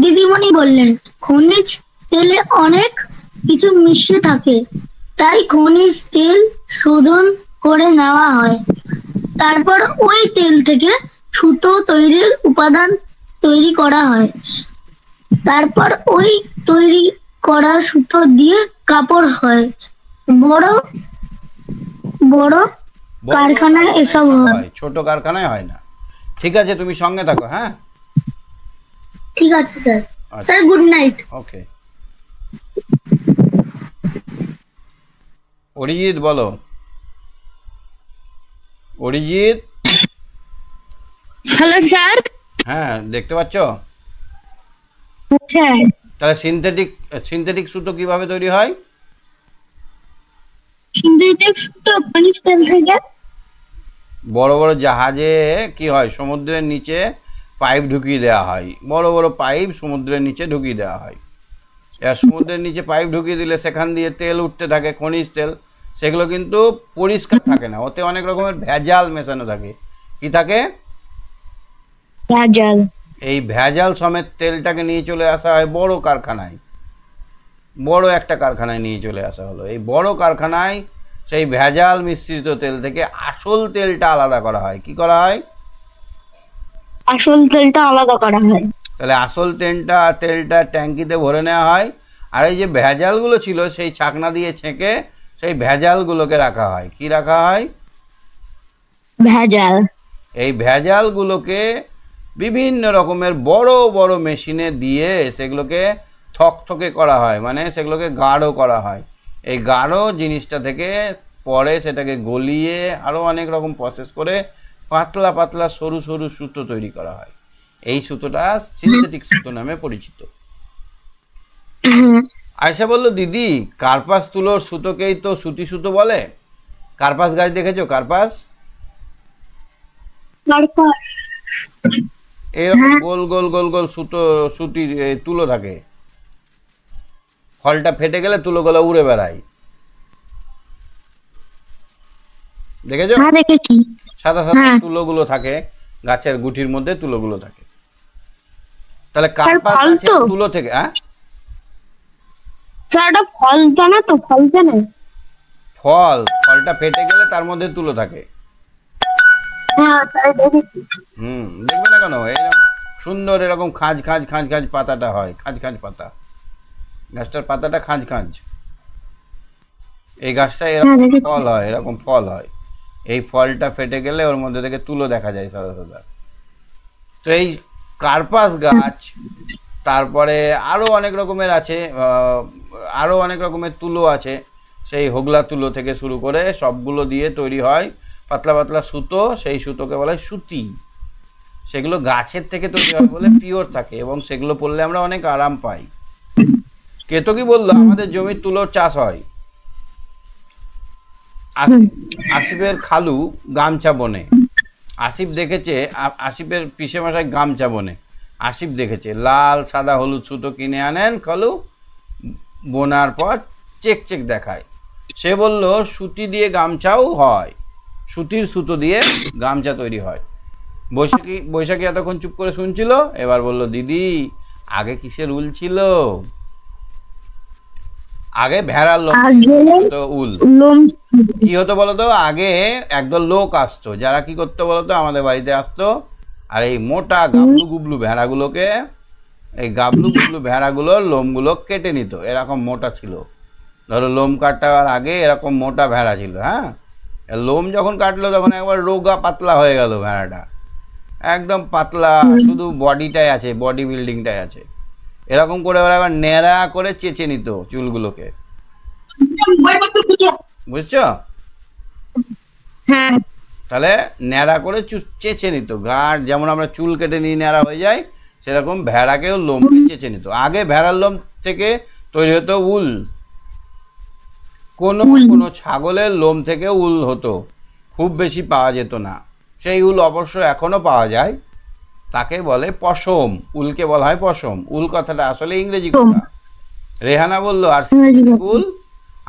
দিদিমণি বললেন খনিজ তেলে অনেক কিছু মিশে থাকে, তাই খনিজ তেল শোধন করে নেওয়া হয়। তারপর ওই তেল থেকে সুতো তৈরির উপাদান তৈরি করা হয়। তারপর ওই তৈরি করা সুতো দিয়ে কাপড় হয়। বড় বড় বড় কারখানায় এসব হয়। ছোট কারখানায় হয় না। ঠিক আছে, তুমি সঙ্গে থাকো। হ্যাঁ, ঠিক আছে স্যার। আচ্ছা। Sir good night. Okay. Arijit বলো। Arijit, hello sir. হ্যাঁ দেখতে পাচ্ছ? স্যার তাহলে সিনথেটিক সুতো কিভাবে তৈরি হয়? সিনথেটিক সুতো খনিজ তেল থেকে। বড় বড় জাহাজে কি হয়, সমুদ্রের নিচে পাইপ ঢুকিয়ে দেওয়া হয়, বড় বড় পাইপ সমুদ্রের নিচে ঢুকিয়ে দেওয়া হয়। এবার সমুদ্রের নিচে পাইপ ঢুকিয়ে দিলে সেখান দিয়ে তেল উঠতে থাকে, খনিজ তেল। সেগুলো কিন্তু পরিষ্কার থাকে না, ওতে অনেক রকমের ভেজাল মেশানো থাকে। কি থাকে? ভেজাল। এই ভেজাল সমেত তেলটাকে নিয়ে চলে আসা হয় বড় কারখানায়। বড় একটা কারখানায় নিয়ে চলে আসা হলো। এই বড় কারখানায় সেই ভেজাল মিশ্রিত তেল থেকে আসল তেলটা আলাদা করা হয়। কি করা হয়? আসল তেলটা আলাদা করা হয়। তাহলে আসল তেলটা ট্যাঙ্কিতে ভরে নেওয়া হয়, আর এই যে ভেজালগুলো ছিল সেই ছাকনা দিয়ে ছেঁকে সেই ভেজালগুলোকে রাখা হয়। কি রাখা হয়? ভেজাল। এই ভেজালগুলোকে বিভিন্ন রকমের বড় বড় মেশিনে দিয়ে সেগুলোকে থকথকে করা হয়, মানে সেগুলোকে গাঢ় করা হয়। এই গাঢ় জিনিসটা থেকে পরে সেটাকে গলিয়ে আরও অনেক রকম প্রসেস করে পাতলা পাতলা সরু সরু সুতো তৈরি করা হয়। এই সুতোটা সিনথেটিক সুতো নামে পরিচিত। আয়শা বললো, দিদি কার্পাস তুলোর সুতোকেই তো সুতি সুতো বলে। কার্পাস গাছ দেখেছো? কার্পাস এরকম গোল গোল গোল গোল সুতির তুলো থাকে। ফলটা ফেটে গেলে তুলোগুলো উড়ে বেড়ায়, দেখেছো? হ্যাঁ দেখেছি। সাদা সাদা তুলোগুলো থাকে, গাছের গুঠির মধ্যে তুলোগুলো থাকে। তাহলে কার্পাস ফল গাছের তো? তুলো থেকে, হ্যাঁ স্যার ওটা ফলটা না তো? ফলটা না? ফলটা ফেটে গেলে তার মধ্যে তুলো থাকে। হ্যাঁ তাই দেখেছি। দেখবে না কেন, এরকম সুন্দর এরকম খাঁজ খাঁজ খাঁজ খাঁজ পাতাটা হয়, খাঁজ খাঁজ পাতা, গাছটার পাতাটা খাঁজ খাঁজ। এই গাছটা এরকম ফল হয়, এরকম ফল হয়। এই ফলটা ফেটে গেলে ওর মধ্যে থেকে তুলো দেখা যায় সাদা সাদা। তো এই কার্পাস গাছ, তারপরে আরও অনেক রকমের আছে, আরও অনেক রকমের তুলো আছে। সেই হোগলা তুলো থেকে শুরু করে সবগুলো দিয়ে তৈরি হয় পাতলা পাতলা সুতো। সেই সুতোকে বলা হয় সুতি। সেগুলো গাছের থেকে তৈরি হয় বলে পিওর থাকে এবং সেগুলো পরলে আমরা অনেক আরাম পাই। কেতকী বললো আমাদের জমির তুলোর চাষ হয়। আসিফের খালু গামছা বনে, আসিফ দেখেছে, আসিফের পিসেমশাই গামছা বনে, আসিফ দেখেছে লাল সাদা হলুদ সুতো কিনে আনেন খালু, বোনার পর চেক চেক দেখায়। সে বলল সুতি দিয়ে গামছাও হয়, সুতির সুতো দিয়ে গামছা তৈরি হয়। বৈশাখী এতক্ষণ চুপ করে শুনছিল, এবার বলল দিদি আগে কিসের উল ছিল? আগে ভেড়ার লোম, তো উল কি হতো বলতো, আগে একদল লোক আসতো যারা কি করতো বলতো, আমাদের বাড়িতে আসতো আর এই মোটা গাবলু গুবলু ভেড়াগুলোকে, এই গাবলু গুবলু ভেড়াগুলোর লোমগুলো কেটে নিত। এরকম মোটা ছিল, ধরো লোম কাটার আগে এরকম মোটা ভেড়া ছিল। হ্যাঁ, লোম যখন কাটলো তখন একবার রোগা পাতলা হয়ে গেল ভেড়াটা, একদম পাতলা, শুধু বডিটাই আছে, বডি বিল্ডিংটাই আছে। এরকম করে ওরা আবার ন্যাড়া করে চেঁচে নিত চুলগুলোকে, বুঝছো? তাহলে ন্যাড়া করে চেঁচে নিত, গাঢ় যেমন আমরা চুল কেটে নিয়ে ন্যাড়া হয়ে যায়, সেরকম ভেড়াকেও লোমকে চেঁচে নিত। আগে ভেড়ার লোম থেকে তৈরি হতো উল, কোনো কোনো ছাগলের লোম থেকে উল হতো, খুব বেশি পাওয়া যেত না। সেই উল অবশ্য এখনও পাওয়া যায়, তাকে বলে পশম, উলকে বলা হয় পশম। উল কথাটা আসলে ইংরেজি কথা। রেহানা বলল আর উল,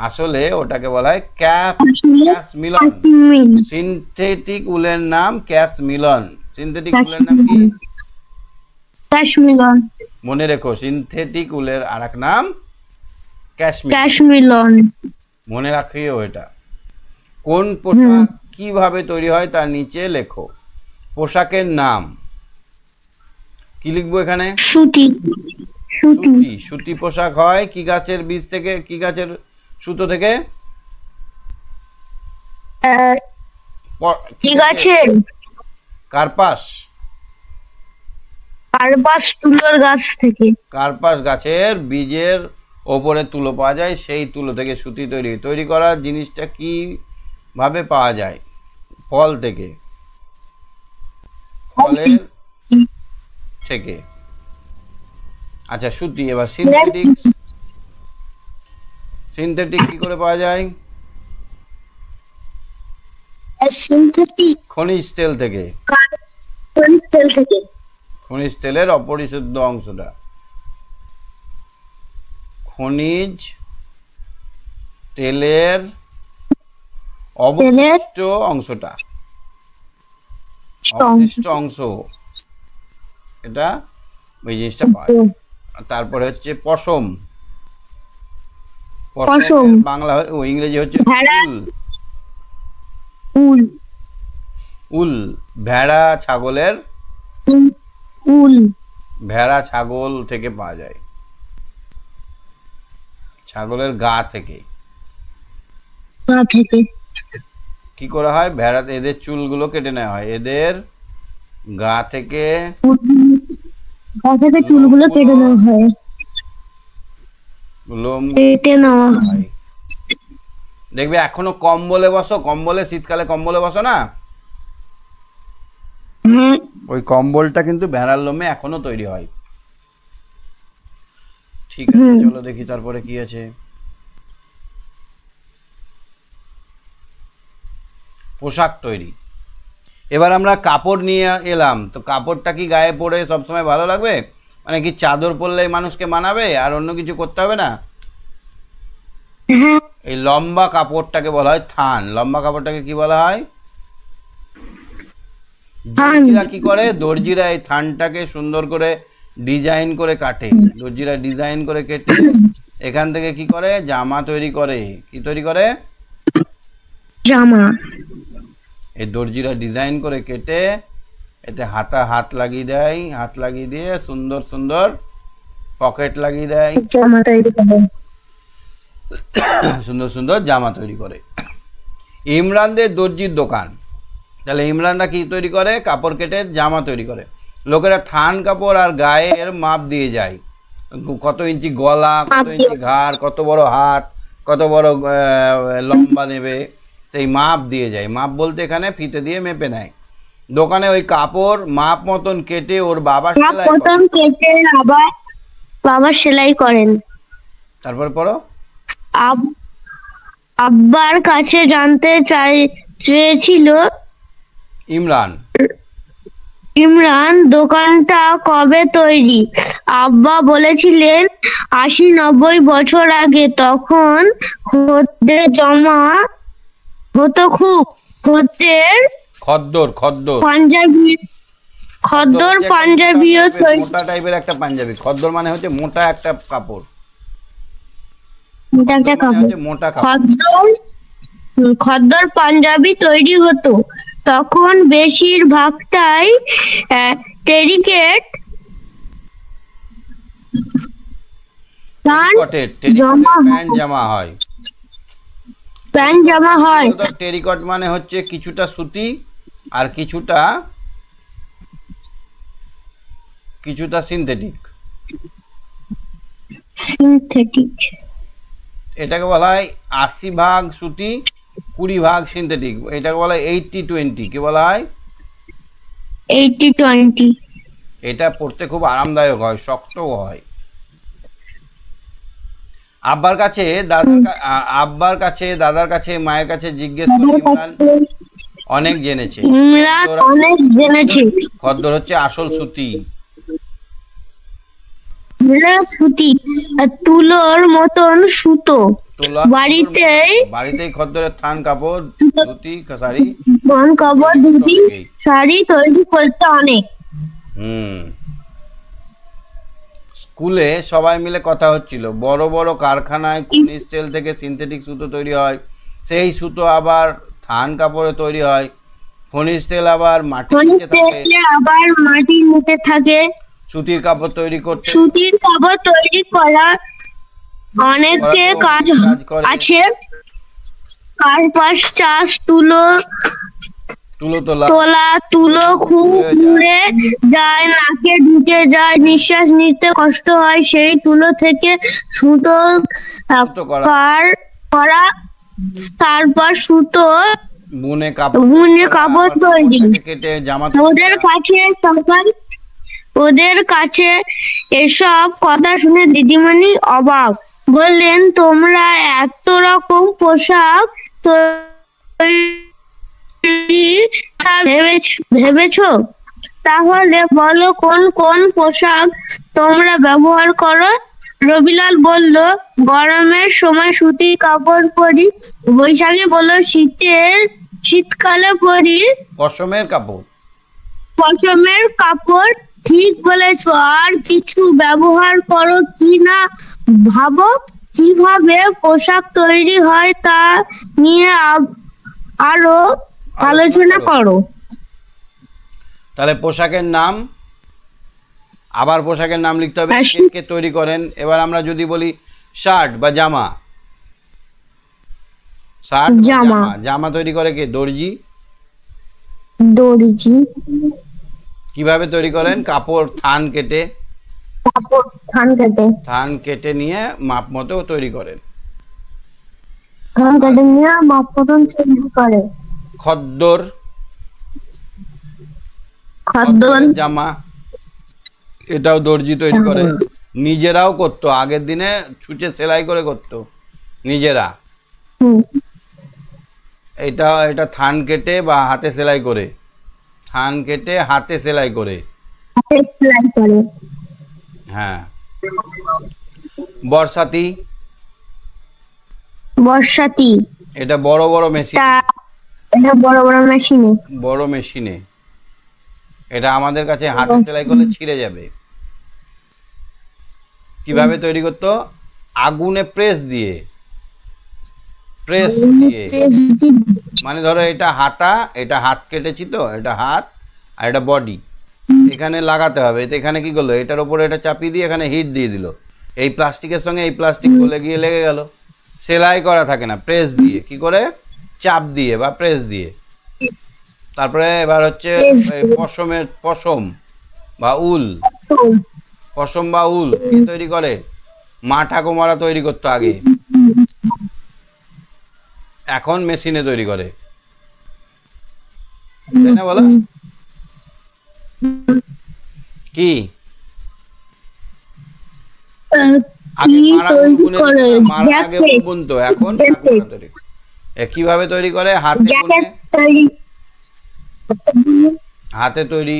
আসলে ওটাকে বলা হয় ক্যাশমিলন। সিনথেটিক উলের নাম ক্যাশমিলন। সিনথেটিক উলের নাম কি? ক্যাশমিলন। মনে রেখো, সিনথেটিক উলের আর এক নাম ক্যাশমিলন। মনে রাখিও এটা। কোন পোশাক কিভাবে তৈরি হয় তার নিচে লেখো পোশাকের নাম। কি লিখবো এখানে? সুতি। সুতি। সুতি পোশাক হয় কি গাছের বীজ থেকে, কি গাছের সুতো থেকে? কি গাছের? কার্পাস। কার্পাস তুলোর গাছ থেকে। কার্পাস গাছের বীজের ওপরে তুলো পাওয়া যায়, সেই তুলো থেকে সুতি তৈরি করার জিনিসটা কি ভাবে পাওয়া যায়? ফল থেকে, ফলের থেকে। আচ্ছা সুতি। এবার সিনথেটিক কি করে পাওয়া যায়? সিনথেটিক খনিজ তেল থেকে। খনিজ তেল থেকে। খনিজ তেলের অপরিশুদ্ধ অংশটা, খনিজ তেলের অবশিষ্ট অংশটা, অবশিষ্ট অংশ, এটা ওই জিনিসটা পায়। তারপরে হচ্ছে পশম। পশম বাংলা ও ইংরেজি হচ্ছে উল। উল। উল ভেড়া ছাগলের উল, ভেড়া ছাগল থেকে পাওয়া যায়, ছাগলের গা থেকে। কি করা হয়? ভেড়া, এদের চুলগুলো কেটে নেওয়া হয়, এদের গা থেকে চুলগুলো কেটে নেওয়া হয়, লোম কেটে নেওয়া হয়। দেখবে এখনো কম্বলে বসো, কম্বলে শীতকালে কম্বলে বসো না, ওই কম্বলটা কিন্তু ভেড়ার লোমে এখনো তৈরি হয়। ঠিক আছে, চলো দেখি তারপরে কি আছে। পোশাক তৈরি। এবার আমরা কাপড় নিয়ে এলাম, তো কাপড়টা কি গায়ে পরে সবসময় ভালো লাগবে? মানে কি চাদর পরলেই মানুষকে মানাবে আর অন্য কিছু করতে হবে না? এই লম্বা কাপড়টাকে বলা হয় থান। লম্বা কাপড়টাকে কি বলা হয়? দর্জিরা কি করে? দর্জিরা এই থানটাকে সুন্দর করে ডিজাইন করে কাটে, দর্জিরা ডিজাইন করে কেটে এখান থেকে কি করে? জামা তৈরি করে। কি তৈরি করে? জামা। এই দর্জিরা ডিজাইন করে কেটে এতে হাত লাগিয়ে দেয়, হাত লাগিয়ে দিয়ে সুন্দর সুন্দর পকেট লাগিয়ে দেয়, জামা তৈরি করে। সুন্দর সুন্দর জামা তৈরি করে। ইমরানদের দর্জির দোকান, তাহলে ইমরানরা কি তৈরি করে? কাপড় কেটে জামা তৈরি করে। লোকেরা থান কাপড় আর গায়ের মাপ দিয়ে যায়, কত ইঞ্চি গলা, কত ইঞ্চি ঘাড়, কত বড় হাত, কত বড় লম্বা নেবে, সেই মাপ দিয়ে যায়। মাপ বলতে এখানে ফিতে দিয়ে মেপে নেয়। দোকানে ওই কাপড় মাপ মতন কেটে ওর বাবা সেলাই প্রথম কেটে আবার বাবা সেলাই করেন। তারপর পড়ো। আব্বার কাছে জানতে চেয়েছিল ইমরান দোকানটা কবে তৈরি। আব্বা বলেছিলেন 80-90 বছর আগে। তখন খদ্দের জমা হতো খুব। খদ্দর পাঞ্জাবিও মোটা টাইপের একটা পাঞ্জাবি। খদ্দর মানে হচ্ছে মোটা একটা কাপড়, মোটা খদ্দর পাঞ্জাবি তৈরি হতো। তখন বেশিরভাগটাই টেরিকেট প্যান্ট জামা হয়। টেরিকট মানে হচ্ছে কিছুটা সুতি আর কিছুটা সিনথেটিক। এটাকে বলা হয় 80 ভাগ সুতি, 20 ভাগ সিনথেটিক। এটাকে বলা হয় 80-20। কি বলা হয়? 80-20। এটা পড়তে খুব আরামদায়ক হয়, শক্তও হয়। আব্বার কাছে দাদার কাছে মায়ের কাছে জিজ্ঞেস করে ইমরান অনেক জেনেছে। খদ্দর হচ্ছে আসল সুতি, তুলোর মতন সুতো। বাড়িতেই খদ্দরের থান কাপড়, ধুতি, শাড়ি তৈরি করতে অনেক। স্কুলে সবাই মিলে কথা হচ্ছিল, বড় বড় কারখানায় খনিজ তেল থেকে সিনথেটিক সুতো তৈরি হয়। সেই সুতো আবার থান কাপড়ে তৈরি হয়। খনিজ তেল আবার মাটির নিচে থাকে। সুতির কাপড় তৈরি করা অনেকে কাজ আছে। কার্পাস চাষ, তুলো খুব দূরে যায়, নাকে ঢুকে যায়, নিঃশ্বাস নিতে কষ্ট হয়। সেই তুলো থেকে সুতো করা, তারপর সুতো বুনে কাপড় তৈরি। ওদের কাছে এসব কথা শুনে দিদিমণি অবাক। বললেন, তোমরা এত রকম পোশাক ভেবেছো? তাহলে বলো কোন কোন পোশাক তোমরা ব্যবহার করো? রবিলাল বলল, গরমের সময় সুতির কাপড় পরি। বৈশাখী বলল, শীতকালে পরি পশমের কাপড়। ঠিক বলেছ। আর কিছু ব্যবহার করো কি না ভাবো। কিভাবে পোশাক তৈরি হয় তা নিয়ে আরো আলোচনা করো। তাহলে পোশাকের নাম লিখতে হবে, কে তৈরি করেন। এবার আমরা যদি বলি শার্ট বা জামা, জামা তৈরি করে কে? দর্জি। কিভাবে তৈরি করেন? কাপড় থান কেটে নিয়ে মাপ মতো তৈরি করেন। খদ্দর জামা, এটাও দর্জি তৈরি করে। নিজেরাও করতো, আগের দিনে ছুঁচে সেলাই করে করতো নিজেরা। এটা থান কেটে বা হাতে সেলাই করে, হাতে সেলাই করে। হ্যাঁ। বর্ষাতি এটা বড় মেশিনে। এটা আমাদের কাছে হাতে সেলাই করলে ছিঁড়ে যাবে। কিভাবে তৈরি করতো? আগুনে প্রেস দিয়ে, মানে ধরো এটা হাতা, এটা হাত কেটেছি তো, এটা হাত আর এটা বডি, এখানে লাগাতে হবে। তো এখানে কি করলো? এটার উপরে এটা চাপিয়ে দিয়ে এখানে হিট দিয়ে দিল। এই প্লাস্টিকের সঙ্গে এই প্লাস্টিক গলে গিয়ে লেগে গেল। সেলাই করা থাকে না, প্রেস দিয়ে, কি করে, চাপ দিয়ে বা প্রেস দিয়ে। তারপরে এবার হচ্ছে পশম বা উল, পশম বা উল কি তৈরি করে, মা ঠাকুমারা তৈরি করতো আগে, এখন মেশিনে তৈরি করে, তাই না বলো? কি আগে মারা আগে উল বুনতো, এখন ঠাকুমারা তৈরি। কিভাবে তৈরি করে, হাতে বুনে, হাতে তৈরি,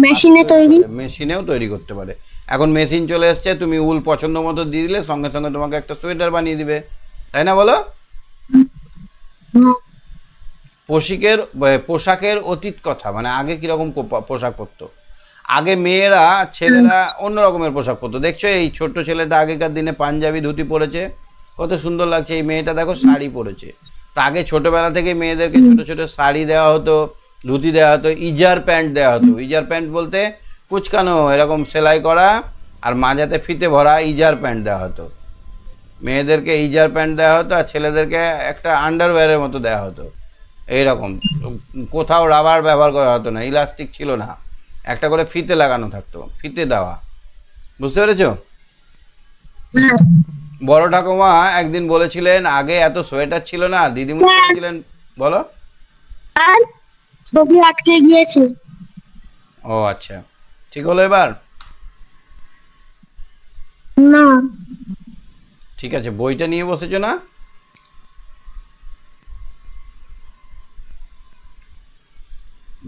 মেশিনে তৈরি, মেশিনেও তৈরি করতে পারে। এখন মেশিন চলে এসছে, তুমি উল পছন্দ মতো দিয়ে দিলে সঙ্গে সঙ্গে তোমাকে একটা সোয়েটার বানিয়ে দিবে, তাই না বলো? পোশাকের অতীত কথা, মানে আগে কিরকম পোশাক পরতো। আগে মেয়েরা, ছেলেরা অন্য রকমের পোশাক পরতো। দেখছো এই ছোট্ট ছেলেটা আগেকার দিনে পাঞ্জাবি ধুতি পরেছে, কত সুন্দর লাগছে। এই মেয়েটা দেখো শাড়ি পরেছে। তা আগে ছোটবেলা থেকে মেয়েদেরকে ছোট ছোট শাড়ি দেওয়া হতো, ধুতি দেওয়া হতো, ইজার প্যান্ট দেওয়া হতো। ইজার প্যান্ট বলতে কুচকানো এরকম সেলাই করা আর মাঝাতে ফিতে ভরা ইজার প্যান্ট দেওয়া হতো। মেয়েদেরকে ইজার প্যান্ট দেওয়া হতো আর ছেলেদেরকে একটা আন্ডারওয়্যারের মতো দেওয়া হতো এইরকম। কোথাও রাবার ব্যবহার করা হতো না, ইলাস্টিক ছিল না, একটা করে ফিতে লাগানো থাকতো, ফিতে দেওয়া। বুঝতে পেরেছো? বড় ঠাকুমা একদিন বলেছিলেন আগে এত সোয়েটার ছিল না, দিদিমণি বলেছিলেন, বলো। আর ছবি আটকে গিয়েছে। ও আচ্ছা, ঠিক হলো এবার? না, ঠিক আছে, বইটা নিয়ে বসেছো না?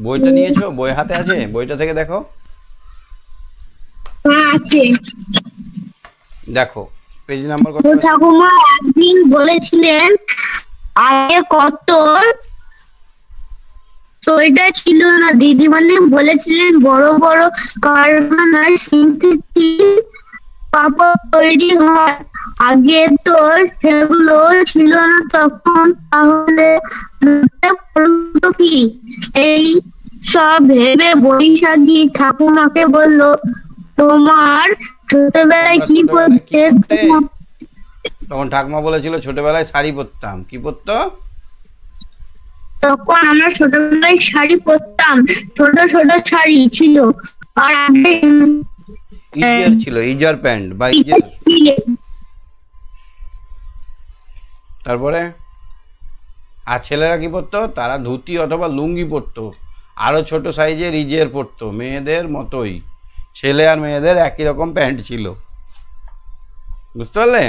বইটা নিয়েছো? বই হাতে আছে? বইটা থেকে দেখো। আছে। দেখো পেজ নাম্বার কত? ঠাকুমা একদিন বলেছিলেন আগে কত সোয়েটার ছিল না, দিদিমণি বলেছিলেন বড় বড় কারখানায় সিনথেটিক কাপড় তৈরি হয়, আগে তো সেগুলো ছিল না তখন। তাহলে কি? এই সব ভেবে বৈশাখী ঠাকুমাকে বলল, তোমার ছোটবেলায় কি পড়তে? তখন ঠাকুমা বলেছিল ছোটবেলায় শাড়ি পরতাম। কি পরতো? তখন আমরা ছোটবেলায় শাড়ি পরতাম, ছোট ছোট শাড়ি ছিল, আর আগে ইজার ছিল, ইজার প্যান্ট বা ইজার। তারপরে আর ছেলেরা কি পরতো? তারা ধুতি অথবা লুঙ্গি পরতো, আরো ছোট সাইজের ইজের পরতো, মেয়েদের মতোই। ছেলে আর মেয়েদের একই রকম প্যান্ট ছিল। বুঝতে পারলে?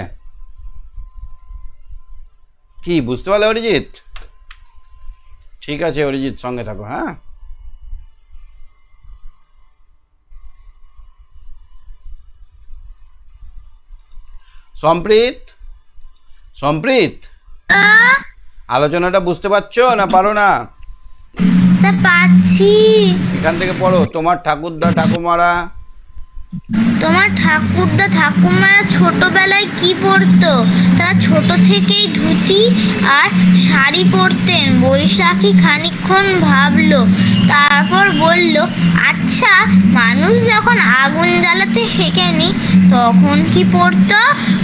কি বুঝতে পারলে অরিজিৎ? ঠিক আছে অরিজিৎ, সঙ্গে থাকো। হ্যাঁ, সম্প্রীত, সম্প্রীত, আলোচনাটা বুঝতে পারছো না পারো না? স্যার পাচ্ছি। এখান থেকে পড়ো। তোমার ঠাকুরদা ঠাকুমারা, তোমার ঠাকুরদা ঠাকুমারা ছোটবেলায় কি পরতো? তারা ছোট থেকেই ধুতি আর শাড়ি পরতেন। বৈশাখী খানিকক্ষণ ভাবলো, তারপর বলল, আচ্ছা মানুষ যখন আগুন জ্বালাতে শেখেনি তখন কি পরতো?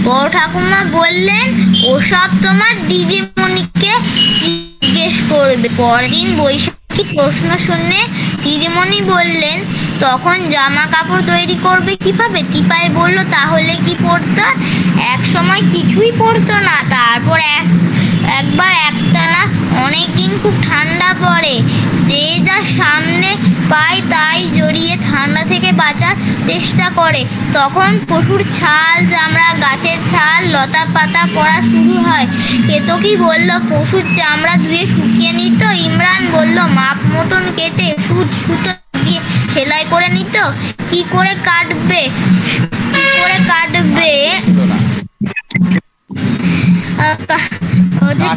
বড় ঠাকুমা বললেন, ওসব তোমার দিদিমণিকে জিজ্ঞেস করবে। পরের দিন বৈশাখী প্রশ্ন শুনে দিদিমণি বললেন, তখন জামা কাপড় তৈরি করবে কিভাবে? টিপাই বলল, তাহলে কি পরতো? এক সময় কিছুই পরতো না, তারপর একবার একটানা অনেকদিন খুব ঠান্ডা পড়ে, যে যা সামনে পায় তাই জড়িয়ে ঠান্ডা থেকে বাঁচার চেষ্টা করে। তখন পশুর ছাল, চামড়া, গাছের ছাল, লতা পাতা পড়া শুরু হয়। কেতকী বলল, পশুর চামড়া ধুয়ে শুকিয়ে নিত। ইমরান বলল, মাপ মতন কেটে সুতো দিয়ে সেলাই করে নিত। কি করে কাটবে?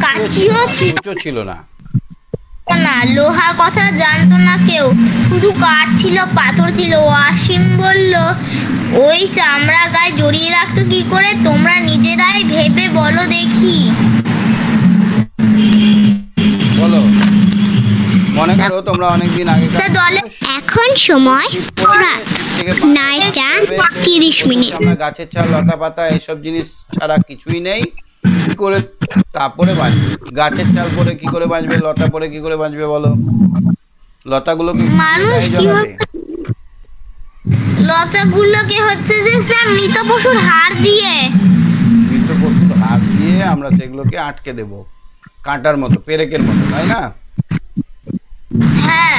কাঠিও ছিল না, লোহার কথা জানতো না কেউ, শুধু কাঠ ছিল, পাথর ছিল। ওয়াসিম বলল, ওই চামড়া গায়ে জড়িয়ে রাখতো কি করে? তোমরা নিজেরাই ভেবে বলো দেখি। বলো, মনে করো তোমরা অনেকদিন আগে এখন সময় থেকে 9:30 আমরা গাছের ছাল লতা পাতা এইসব জিনিস ছাড়া কিছুই নেই। কি করে তারপরে বাঁচবে? গাছের ছাল পরে কি করে বাঁচবে, লতা পরে কি করে বাঁচবে বলো? লতাগুলোকে মানুষ কিভাবে লতাগুলোকে হচ্ছে যে স্যার মৃত পশুর হাড় দিয়ে মৃত পশুর হাড় দিয়ে আমরা সেগুলোকে আটকে দেব, কাঁটার মতো, পেরেকের মতো, তাই না? হ্যাঁ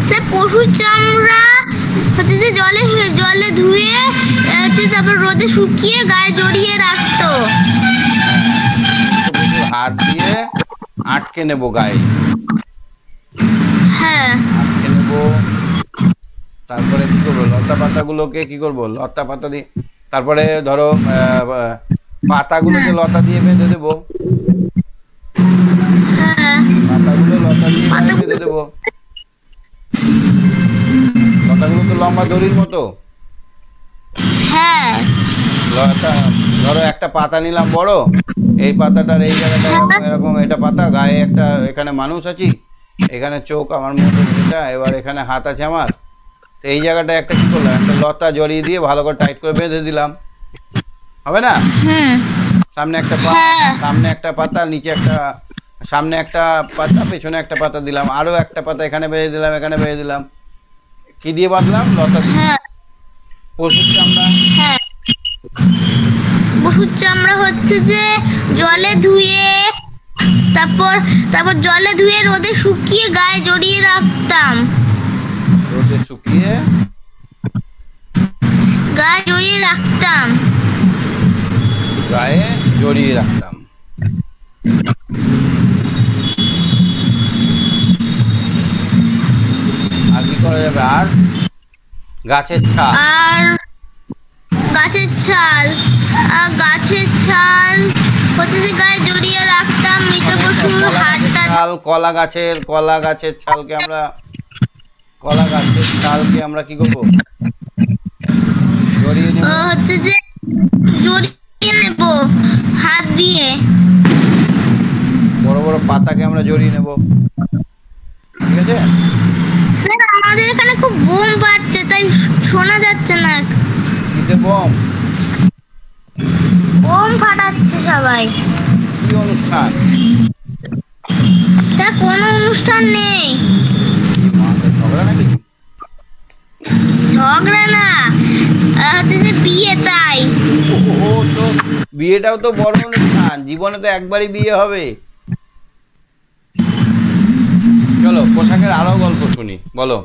স্যার পশুর চামড়া হচ্ছে যে জলে ধুয়ে হচ্ছে তারপর রোদে শুকিয়ে গায়ে জড়িয়ে রাখতো। পশুর হাড় দিয়ে আটকে নেব গায়ে, হ্যাঁ আটকে নেব। তারপরে কি করবো? লতা পাতাগুলোকে কি করবো? লতা পাতা দিয়ে, তারপরে ধরো পাতাগুলোকে লতা দিয়ে বেঁধে দেবো, হ্যাঁ পাতাগুলো লতা দিয়ে বেঁধে দেবো। লতাগুলো তো লম্বা দড়ির মতো। হ্যাঁ লতা ধরো একটা পাতা নিলাম বড়, এই পাতাটার এই জায়গাটা এরকম এটা পাতা, গায়ে একটা, এখানে মানুষ আছি, এখানে চোখ আমার মতো এটা, এবার এখানে হাত আছে আমার, তো এই জায়গাটা একটা কি করলাম, একটা লতা জড়িয়ে দিয়ে ভালো করে টাইট করে বেঁধে দিলাম, হবে না? সামনে একটা সামনে একটা পাতা, নিচে একটা, সামনে একটা পাতা, পেছনে একটা পাতা দিলাম, আরো একটা পাতা এখানে বেঁধে দিলাম, এখানে বেঁধে দিলাম। কি দিয়ে বাঁধলাম? লতা দিয়ে। পশুর চামড়া, হ্যাঁ পশুর চামড়া হচ্ছে যে জলে ধুয়ে তারপর জলে ধুয়ে রোদে শুকিয়ে গায়ে জড়িয়ে রাখতাম, রোদে শুকিয়ে গায়ে জড়িয়ে রাখতাম। গায়ে জড়িয়ে রাখতাম। আর কি করা যাবে? আর গাছের ছাল, আর গাছের ছাল হচ্ছে যে গায়ে জড়িয়ে রাখতাম মৃত পশুর হাড়টা। ছাল, কলা গাছের ছালকে আমরা, কলা গাছের ছালকে আমরা কি করবো? জড়িয়ে নেব, হচ্ছে যে জড়িয়ে নেব হাত দিয়ে। বড় বড় পাতাকে আমরা জড়িয়ে নেব, ঠিক আছে? স্যার আমাদের এখানে খুব বোম ফাটছে তাই শোনা যাচ্ছে না। কিসে বোম? বোম ফাটাচ্ছে সবাই। কি অনুষ্ঠান? তা কোনো অনুষ্ঠান নেই। ঝগড়া নাকি? ঝগড়া না, হচ্ছে যে বিয়ে, তাই। ও তো বিয়েটাও তো বড় অনুষ্ঠান, জীবনে তো একবারই বিয়ে হবে। চলো পোশাকের আরো গল্প শুনি, বলো।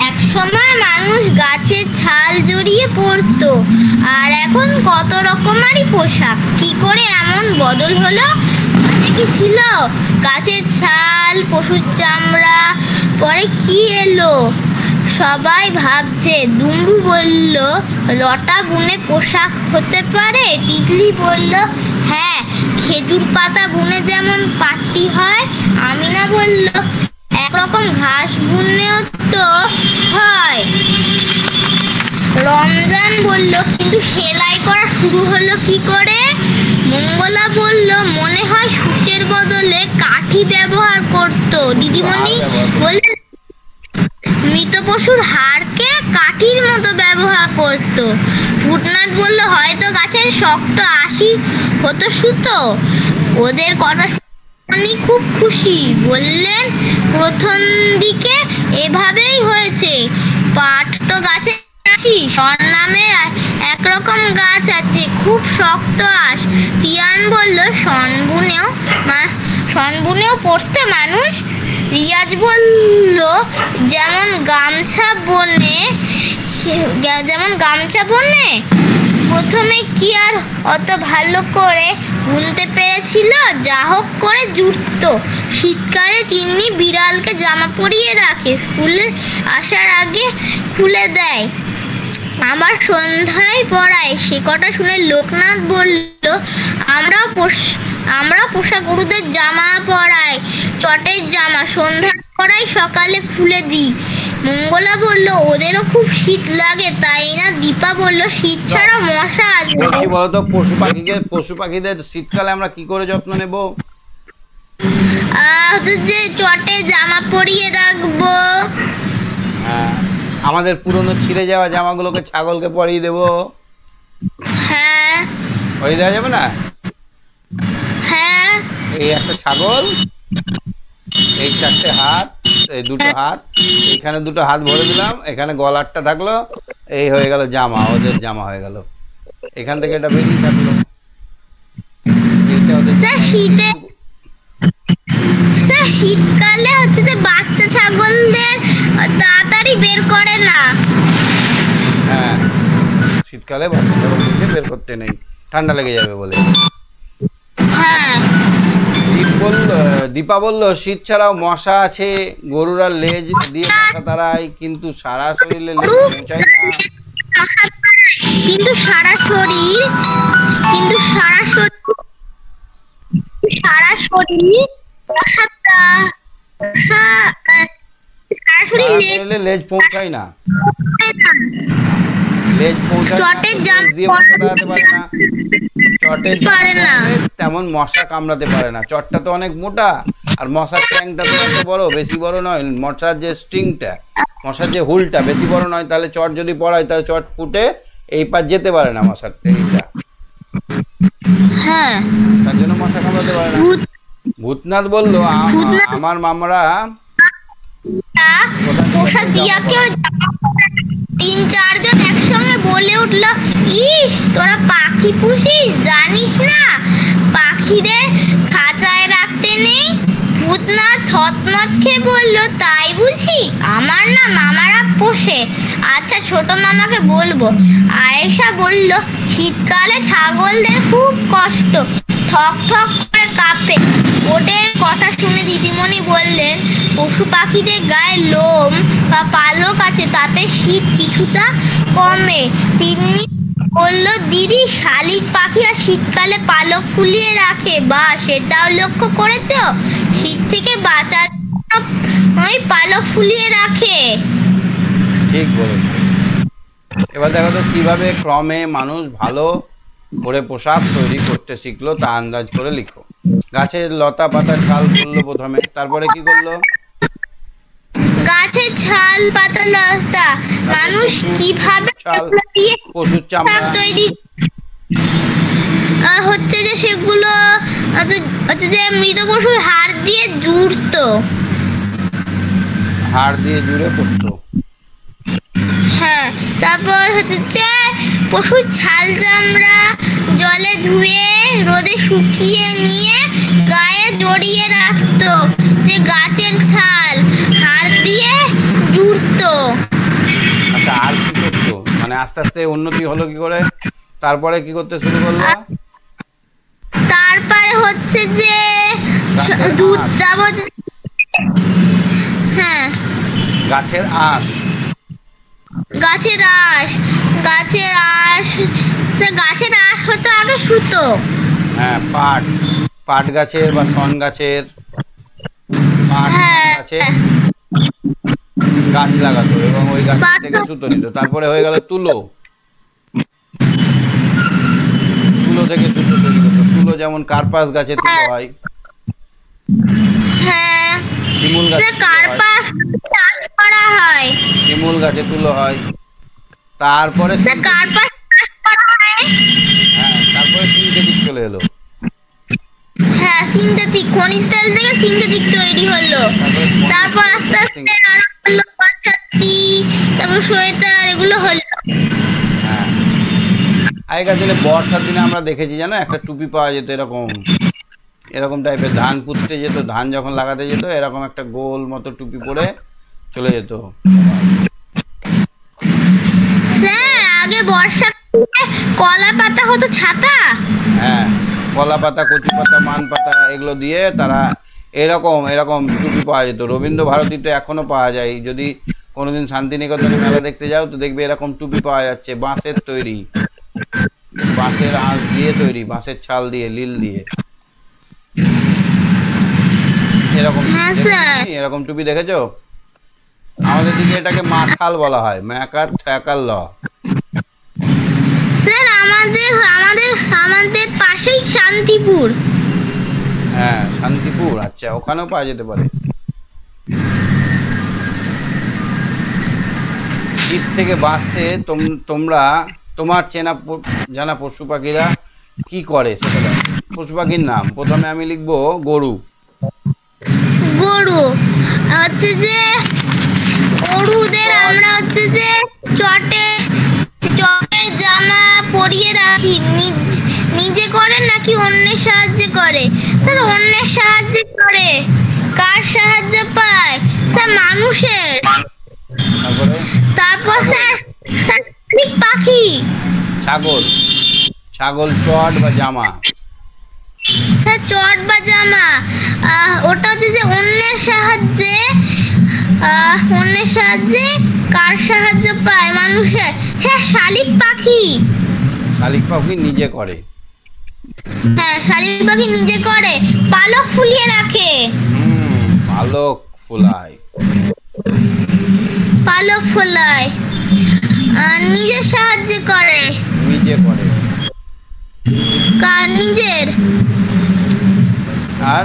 এক সময় মানুষ গাছের ছাল জড়িয়ে পরতো, আর এখন কত রকমারি পোশাক। কি করে এমন বদল হলো? আগে কি ছিল? গাছের ছাল, পশুর চামড়া, পরে কি এলো? সবাই ভাবছে। দুম্বু বলল লতা বুনে পোশাক হতে পারে। তিতলি বলল হ্যাঁ, খেজুর পাতা বুনে যেমন পাটি হয়। আমিনা বলল একরকম ঘাস বুনেও তো হয়। রমজান বলল কিন্তু সেলাই করা শুরু হলো কি করে? মঙ্গলা বলল মনে হয় সূচের বদলে কাঠি ব্যবহার করতো। দিদিমণি বলল মৃত পশুর হাড়কে কাঠির মতো ব্যবহার করত। ফুটনাট বলল হয়তো গাছের শক্ত আশি হতো সুতো। ওদের কথা শুনে খুব খুশি। বললেন প্রথম দিকে এভাবেই হয়েছে। পাট তো গাছের আশি, স্বর নামের একরকম গাছ আছে খুব শক্ত আঁশ। তিয়ান বলল শন বুনেও পড়তে মানুষ। রিয়াজ বলল যেমন গামছা বনে প্রথমে কি আর অত ভালো করে বুনতে পেরেছিল? যা হোক করে জুটতো। শীতকালে তিন্নি বিড়ালকে জামা পরিয়ে রাখে, স্কুলে আসার আগে খুলে দেয়, আবার সন্ধ্যায় পড়ায়। সে কথা শুনে লোকনাথ বলল আমরা পোষা গরুদের জামা পরাই, চটের জামা, সন্ধ্যায় পরাই, সকালে খুলে দিই। মঙ্গলা বলল ওদেরও খুব শীত লাগে তাই না? দীপা বলল শীত ছাড়া মশা আসবে। বলছি বলতো পশু পাখিদের শীতকালে আমরা কি করে যত্ন নেব? যে চটে জামা পরিয়ে রাখবো। হ্যাঁ, আমাদের পুরনো ছিঁড়ে যাওয়া জামাগুলোকে ছাগলকে পরিয়ে দেবো, হ্যাঁ পরিয়ে দেওয়া যাবে না? হ্যাঁ এই একটা ছাগল, এই 4টে হাত, এই 2টো হাত, এইখানে 2টো হাত ভরে দিলাম, এখানে গলারটা থাকলো, এই হয়ে গেল জামা, ওদের জামা হয়ে গেল। এখান থেকে এটা বেরিয়ে থাকলো, এইটা ওদের স্যার শীতকালে হচ্ছে যে বাচ্চা ছাগলদের তাড়াতাড়ি বের করে না। হ্যাঁ, শীতকালে বাচ্চা ছাগলকে বের করতে নেই, ঠান্ডা লেগে যাবে বলে। হ্যাঁ দীপা বলল শীত ছাড়াও মশা আছে, গরুরা লেজ দিয়ে মশা তাড়ায়, কিন্তু সারা শরীরে লেজ পৌঁছায় না। কিন্তু সারা শরীর সারা শরীরে লেজ পৌঁছায় না, লেজ পৌঁছায় না, চটের লেজ দিয়ে মশা তাড়াতে পারে না, চটের পারে না। তেমন মশা কামড়াতে পারে না। চটটা তো অনেক মোটা, আর মশার ট্যাংটা তো এত বড়, বেশি বড় নয়। মশার যে স্ট্রিংটা, মশার যে হুলটা বেশি বড় নয়, তাহলে চট যদি পড়ায় তাহলে চট ফুটে এই পার যেতে পারে না মশার এইটা, হ্যাঁ তার জন্য মশা কামড়াতে পারে না। ভূতনাথ বলল আমার মামারা পোষা দিয়াকে 3-4 জন একসঙ্গে বলে উঠলো, ইস তোরা পাখি পুষিস, জানিস না পাখিদের খাঁচায় রাখতে নেই? ভূতনাথ থতমত খেয়ে বলল, তাই বুঝি? আমার না মামারা পোষে। আচ্ছা ছোট মামাকে বলবো। আয়েশা বলল, শীতকালে ছাগলদের খুব কষ্ট, ঠক ঠক করে কাঁপে। ওদের কথা শুনে দিদিমণি বললেন, পশু পাখিদের গায়ে লোম বা পালক আছে, তাতে শীত কিছুটা কমে। তিনি বলল, দিদি শালিক পাখি আর শীতকালে পালক ফুলিয়ে রাখে, বা সেটাও লক্ষ্য করেছো? শীত থেকে বাঁচার জন্য ওই পালক ফুলিয়ে রাখে। ঠিক বলেছে। এবার দেখো তো কিভাবে ক্রমে মানুষ ভালো করে পোশাক তৈরি করতে শিখলো, তা আন্দাজ করে লিখো। গাছের লতা পাতা ছাল করলো প্রথমে, তারপরে কি করলো? গাছের ছাল পাতা লতা মানুষ কিভাবে ছাল, দিয়ে পশুর চামড়া তৈরি হচ্ছে যে সেগুলো হচ্ছে যে মৃত পশুর হাড় দিয়ে জুড়তো। হাড় দিয়ে জুড়ে পড়তো। হ্যাঁ, তারপর হচ্ছে যে পশুর ছাল চামড়া জলে ধুয়ে রোদে শুকিয়ে নিয়ে গায়ে জড়িয়ে রাখতো, যে গাছের ছাল হাড় দিয়ে জুড়তো। আচ্ছা, আর কি করতো? মানে আস্তে আস্তে উন্নতি হলো কি করে? তারপরে কি করতে শুরু করলো? তারপরে হচ্ছে যে দুধ হ্যাঁ গাছের আঁশ, গাছের আঁশ হতো আগে সুতো। হ্যাঁ, পাট গাছের বা শন গাছের, পাট হ্যাঁ গাছে গাছ লাগাতো এবং ওই গাছ থেকে সুতো নিত। তারপরে হয়ে গেল তুলো থেকে সুতো তৈরি করতো। তুলো যেমন কার্পাস গাছে তুলো হয়, হ্যাঁ শিমুল গাছে কার্পাস চাষ করা হয়, শিমুল গাছে তুলো হয়। তারপরে কার্পাস চাষ করা হয়। হ্যাঁ, তারপরে সিনথেটিক চলে এলো। হ্যাঁ, সিনথেটিক, খনিজ তেল থেকে সিনথেটিক তৈরি হলো। তারপর আস্তে আস্তে আরো হলো বর্ষাতি, তারপর সোয়েটার, এগুলো হলো। হ্যাঁ, আগেকার দিনে বর্ষার দিনে আমরা দেখেছি জানো, একটা টুপি পাওয়া যেত এরকম টাইপের। ধান পুঁততে যেত, ধান যখন লাগাতে যেত, এরকম একটা গোল মতো টুপি পরে চলে যেত। স্যার আগে বর্ষাকালে কলা পাতা হতো ছাতা। হ্যাঁ, কলা পাতা, কচু পাতা, মান পাতা, এগুলো দিয়ে তারা এরকম টুপি পাওয়া যেত। রবীন্দ্র ভারতীতে এখনো পাওয়া যায়। যদি কোনোদিন শান্তিনিকেতনে মেলা দেখতে যাও তো দেখবে এরকম টুপি পাওয়া যাচ্ছে, বাঁশের তৈরি, বাঁশের আঁশ দিয়ে তৈরি, বাঁশের ছাল দিয়ে, লিল দিয়ে। এরকম টুপি দেখেছো? আমাদের দিকে এটাকে মাথাল বলা হয়, ম্যাকার থ্যাকাল ল। স্যার আমাদের পাশেই শান্তিপুর। হ্যাঁ, শান্তিপুর, আচ্ছা, ওখানেও পাওয়া যেতে পারে। শীত থেকে বাঁচতে তোমরা তোমার জানা পশু পাখিরা কি করে সেটা দাও। পশু পাখির নাম প্রথমে আমি লিখবো গরু। গরু হচ্ছে যে গরুদের আমরা হচ্ছে যে চটে চটে জামা পরিয়ে রাখি। নিজে করে নাকি অন্যের সাহায্যে করে? স্যার অন্যের সাহায্যে করে। কার সাহায্য পায়? স্যার মানুষের। তারপর স্যার শালিক পাখি। ছাগল চট বা জামা। স্যার চট বা জামা ওটা হচ্ছে যে অন্যের সাহায্যে কার সাহায্য পায়? মানুষের। হ্যাঁ শালিক পাখি নিজে করে। হ্যাঁ শালিক পাখি নিজে করে, পালক ফুলিয়ে রাখে। পালক ফোলায়। নিজের সাহায্যে করে। নিজের। আর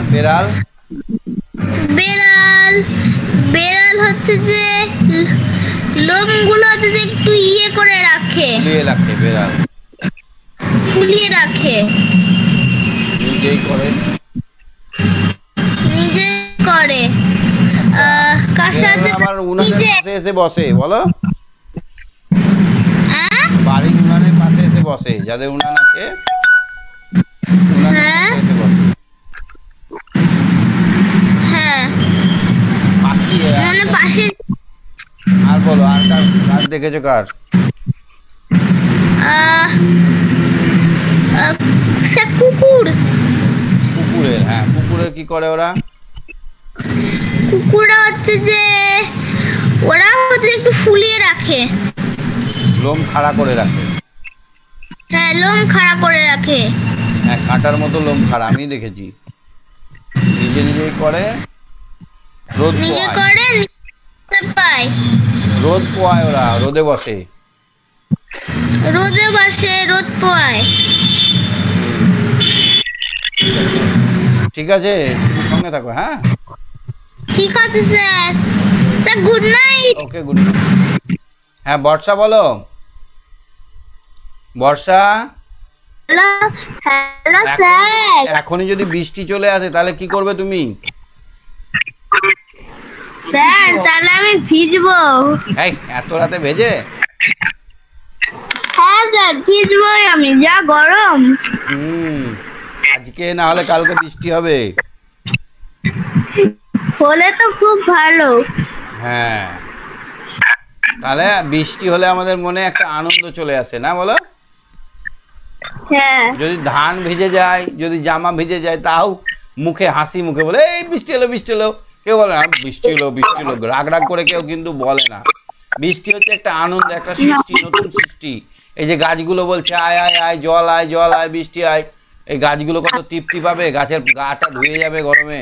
বেড়াল হচ্ছে যে লোমগুলো হচ্ছে যে একটু করে রাখে। ফুলিয়ে রাখে। নিজে করে। কার সাহায্যে? আবার উনানের পাশে এসে বসে বলো। হ্যাঁ বাড়ির উনানের পাশে এসে বসে, যাদের উনান আছে হ্যাঁ পাখি। মানে পাশে। আর বলো, আর কার দেখেছো? কুকুরের কি করে ওরা? কুকুররা হচ্ছে যে ওরা হচ্ছে একটু ফুলিয়ে রাখে। লোম খাড়া করে রাখে। হ্যাঁ লোম খাড়া করে রাখে। হ্যাঁ কাঁটার মতো লোম খাড়া, আমি দেখেছি। নিজেই করে। রোদ পোয়ায় ওরা, রোদে বসে। রোদ পোয়ায়। ঠিক আছে, তুমি সঙ্গে থাকো। হ্যাঁ ঠিক আছে sir. Good night. Okay good night. হ্যাঁ বর্ষা বলো। বর্ষা। Hello sir. এখনই যদি বৃষ্টি চলে আসে তাহলে কি করবে তুমি? স্যার তাহলে আমি ভিজবো। এই এত রাতে ভেজে? হ্যাঁ স্যার ভিজবই আমি, যা গরম। আজকে না হলে কালকে বৃষ্টি হবে। হলে তো খুব ভালো। হ্যাঁ তাহলে বৃষ্টি হলে আমাদের মনে একটা আনন্দ চলে আসে, না বলো? হ্যাঁ যদি ধান ভিজে যায়, যদি জামা ভিজে যায়, তাও মুখে হাসি মুখে বলে এই বৃষ্টি হলো। কেউ বলে না বৃষ্টি হলো। রাগ করে কেউ কিন্তু বলে না। বৃষ্টি হচ্ছে একটা আনন্দ, একটা সৃষ্টি, নতুন সৃষ্টি। এই যে গাছগুলো বলছে আয় জল আয় বৃষ্টি আয়, এই গাছগুলো কত তৃপ্তি পাবে। গাছের গাটা ধুয়ে যাবে গরমে,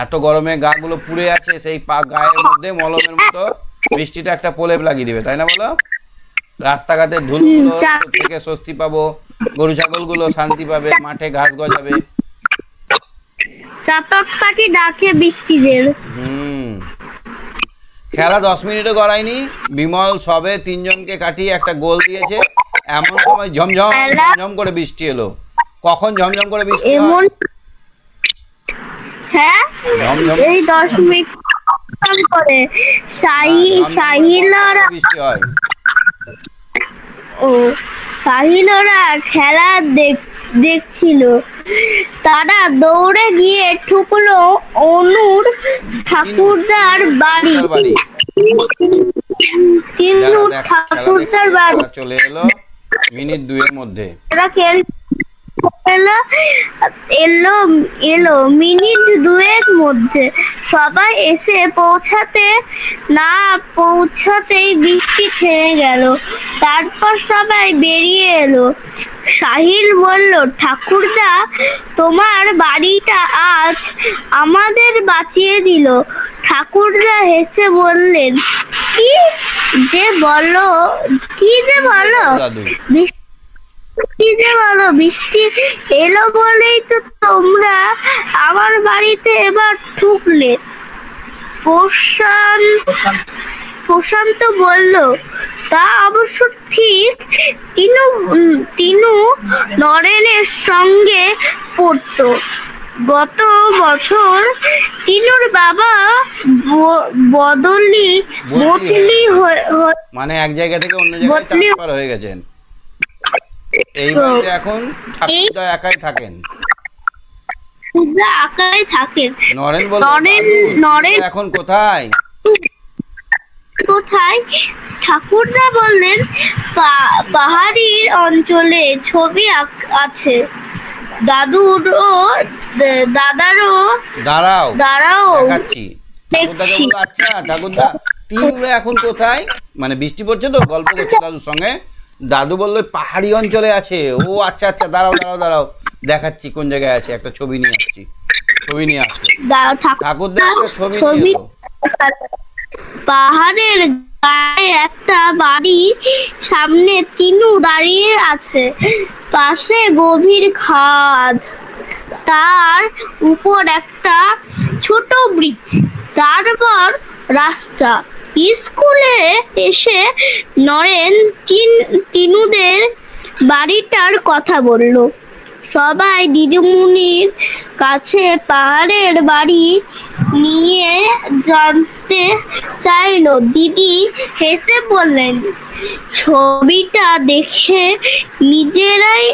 এত গরমে গাগুলো পুড়ে আছে, সেই গায়ের মধ্যে মলমের মতো বৃষ্টিটা একটা প্রলেপ লাগিয়ে দিবে, তাই না বলো? রাস্তাঘাটের ধুলোগুলো থেকে স্বস্তি পাবো, গরু ছাগলগুলো শান্তি পাবে, মাঠে ঘাস গজাবে। চাতক পাখি ডাকে বৃষ্টিদের। খেলা 10 মিনিটও গড়ায়নি, বিমল সবে 3 জনকে কাটিয়ে একটা গোল দিয়েছে। এমন সময় ঝমঝম করে বৃষ্টি এলো। কখন ঝমঝম করে বৃষ্টি হয়? হ্যাঁ এই 10 মিনিট করে সাহিলরা বৃষ্টি হয়। সাহিলরা খেলা দেখছিল। তারা দৌড়ে গিয়ে ঠুকলো অনুর ঠাকুরদার বাড়ি। ঠাকুরদার বাড়ি চলে এলো মিনিট 2 মধ্যে। এলো মিনিট 2 মধ্যে। সবাই এসে পৌঁছাতেই বৃষ্টি থেমে গেল। তারপর সবাই বেরিয়ে এলো। সাহিল বলল, ঠাকুরদা তোমার বাড়িটা আজ আমাদের বাঁচিয়ে দিল। ঠাকুরদা হেসে বললেন, কি যে বলো বৃষ্টি এলো বলেই তো তোমরা আমার বাড়িতে এবার ঢুকলে। প্রশান্ত বলল, তা অবশ্য ঠিক। তিনু নরেনের সঙ্গে পড়তো। গত বছর তিনুর বাবা বদলি মানে এক জায়গা থেকে অন্য জায়গায় ট্রান্সফার হয়ে গেছেন। এই বাড়িতে এখন ঠাকুরদা একাই থাকেন। একাই থাকেন। নরেন বলল, নরেন এখন কোথায়? ঠাকুরদা বললেন, পাহাড়ি অঞ্চলে ছবি আছে। দাদারও দাঁড়াও দেখাচ্ছি। ঠাকুরদাকে বলল, আচ্ছা ঠাকুরদা তিনু এখন কোথায়? মানে বৃষ্টি পড়ছে তো, গল্প করছে দাদুর সঙ্গে। দাদু বললো পাহাড়ি অঞ্চলে আছে। ও আচ্ছা আচ্ছা, দাঁড়াও দেখাচ্ছি কোন জায়গায় আছে। একটা ছবি নিয়ে আসছি। ছবি নিয়ে আসলো ঠাকুরদা, একটা ছবি নিয়ে এলো। পাহাড়ের গায়ে একটা বাড়ি, সামনে তিনু দাঁড়িয়ে আছে, পাশে গভীর খাদ, তার উপর একটা ছোট ব্রিজ, তারপর রাস্তা। স্কুলে এসে নরেন তিনুদের বাড়িটার কথা বলল। সবাই দিদিমণির কাছে পাহাড়ের বাড়ি নিয়ে জানতে চাইলো। দিদি হেসে বললেন, ছবিটা দেখে নিজেরাই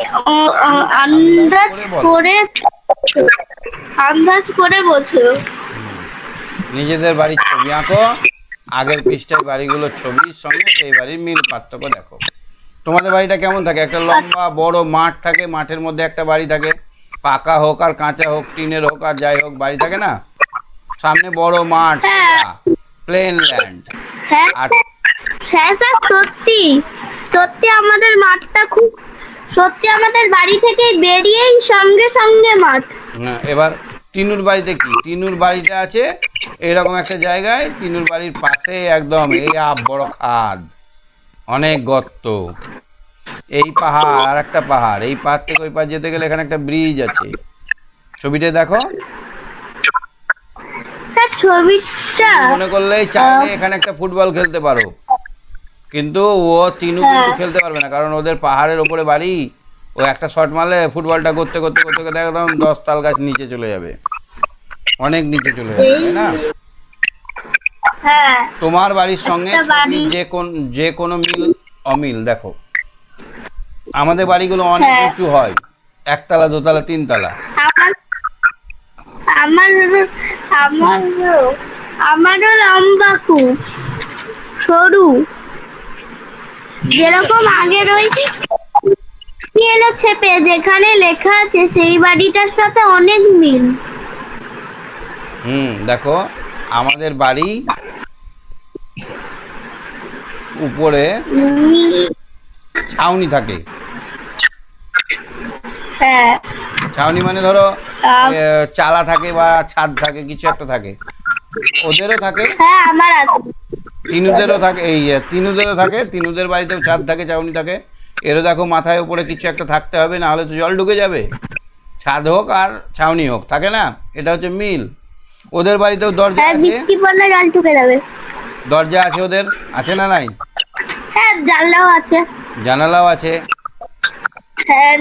আন্দাজ করে বোঝো। নিজেদের বাড়ির ছবি আঁকো, আগের পৃষ্ঠায় বাড়িগুলোর ছবির সঙ্গে সেই বাড়ির মিল পার্থক্য দেখো। তোমাদের বাড়িটা কেমন থাকে? একটা লম্বা বড় মাঠ থাকে, মাঠের মধ্যে একটা বাড়ি থাকে, পাকা হোক আর কাঁচা হোক, টিনের হোক আর যাই হোক, বাড়ি থাকে না? সামনে বড় মাঠ, প্লেন ল্যান্ড। আর সত্যি আমাদের মাঠটা খুব, সত্যি আমাদের বাড়ি থেকে বেরিয়েই সঙ্গে সঙ্গে মাঠ। এবার তিনুর বাড়িতে কি? তিনুর বাড়িটা আছে এরকম একটা জায়গায়, তিনুর বাড়ির পাশে একদম এই বড় খাদ, অনেক গর্ত, এই পাহাড় আর একটা পাহাড়, এই পাহাড় থেকে ওই পাহাড় যেতে গেলে এখানে একটা ব্রিজ আছে। ছবিটা দেখো। স্যার ছবিটা মনে করলে চাইলে এখানে একটা ফুটবল খেলতে পারো, কিন্তু তিনু কিন্তু খেলতে পারবে না, কারণ ওদের পাহাড়ের ওপরে বাড়ি। ও একটা শট মারলে ফুটবলটা করতে করতে করতে করতে একদম 10 তাল গাছ নিচে চলে যাবে, অনেক নিচে চলে যাবে, তাই না? তোমার বাড়ির সঙ্গে যে কোনো মিল অমিল দেখো। আমাদের বাড়িগুলো অনেক উঁচু হয়, একতলা, দোতলা, তিনতলা। আমারও লম্বা খুব, সরু, যেরকম আগের ওই এলো ছেপে যেখানে লেখা আছে সেই বাড়িটার সাথে অনেক মিল। দেখো আমাদের বাড়ি উপরে ছাউনি থাকে। ছাউনি মানে ধরো চালা থাকে বা ছাদ থাকে, কিছু একটা থাকে। ওদেরও থাকে, আমার আছে, তিনুদেরও থাকে, তিনুদের বাড়িতেও ছাদ থাকে, ছাউনি থাকে। এরও দেখো মাথায় উপরে কিছু একটা থাকতে হবে, না হলে তো জল ঢুকে যাবে। ছাদ হোক আর ছাউনি হোক, থাকে না? এটা হচ্ছে মিল। ওদের বাড়িতেও দরজা আছে, বৃষ্টি পড়লে জল ঢুকে যাবে। দরজা আছে ওদের, আছে না নাই? জানলাও আছে, জানালাও আছে।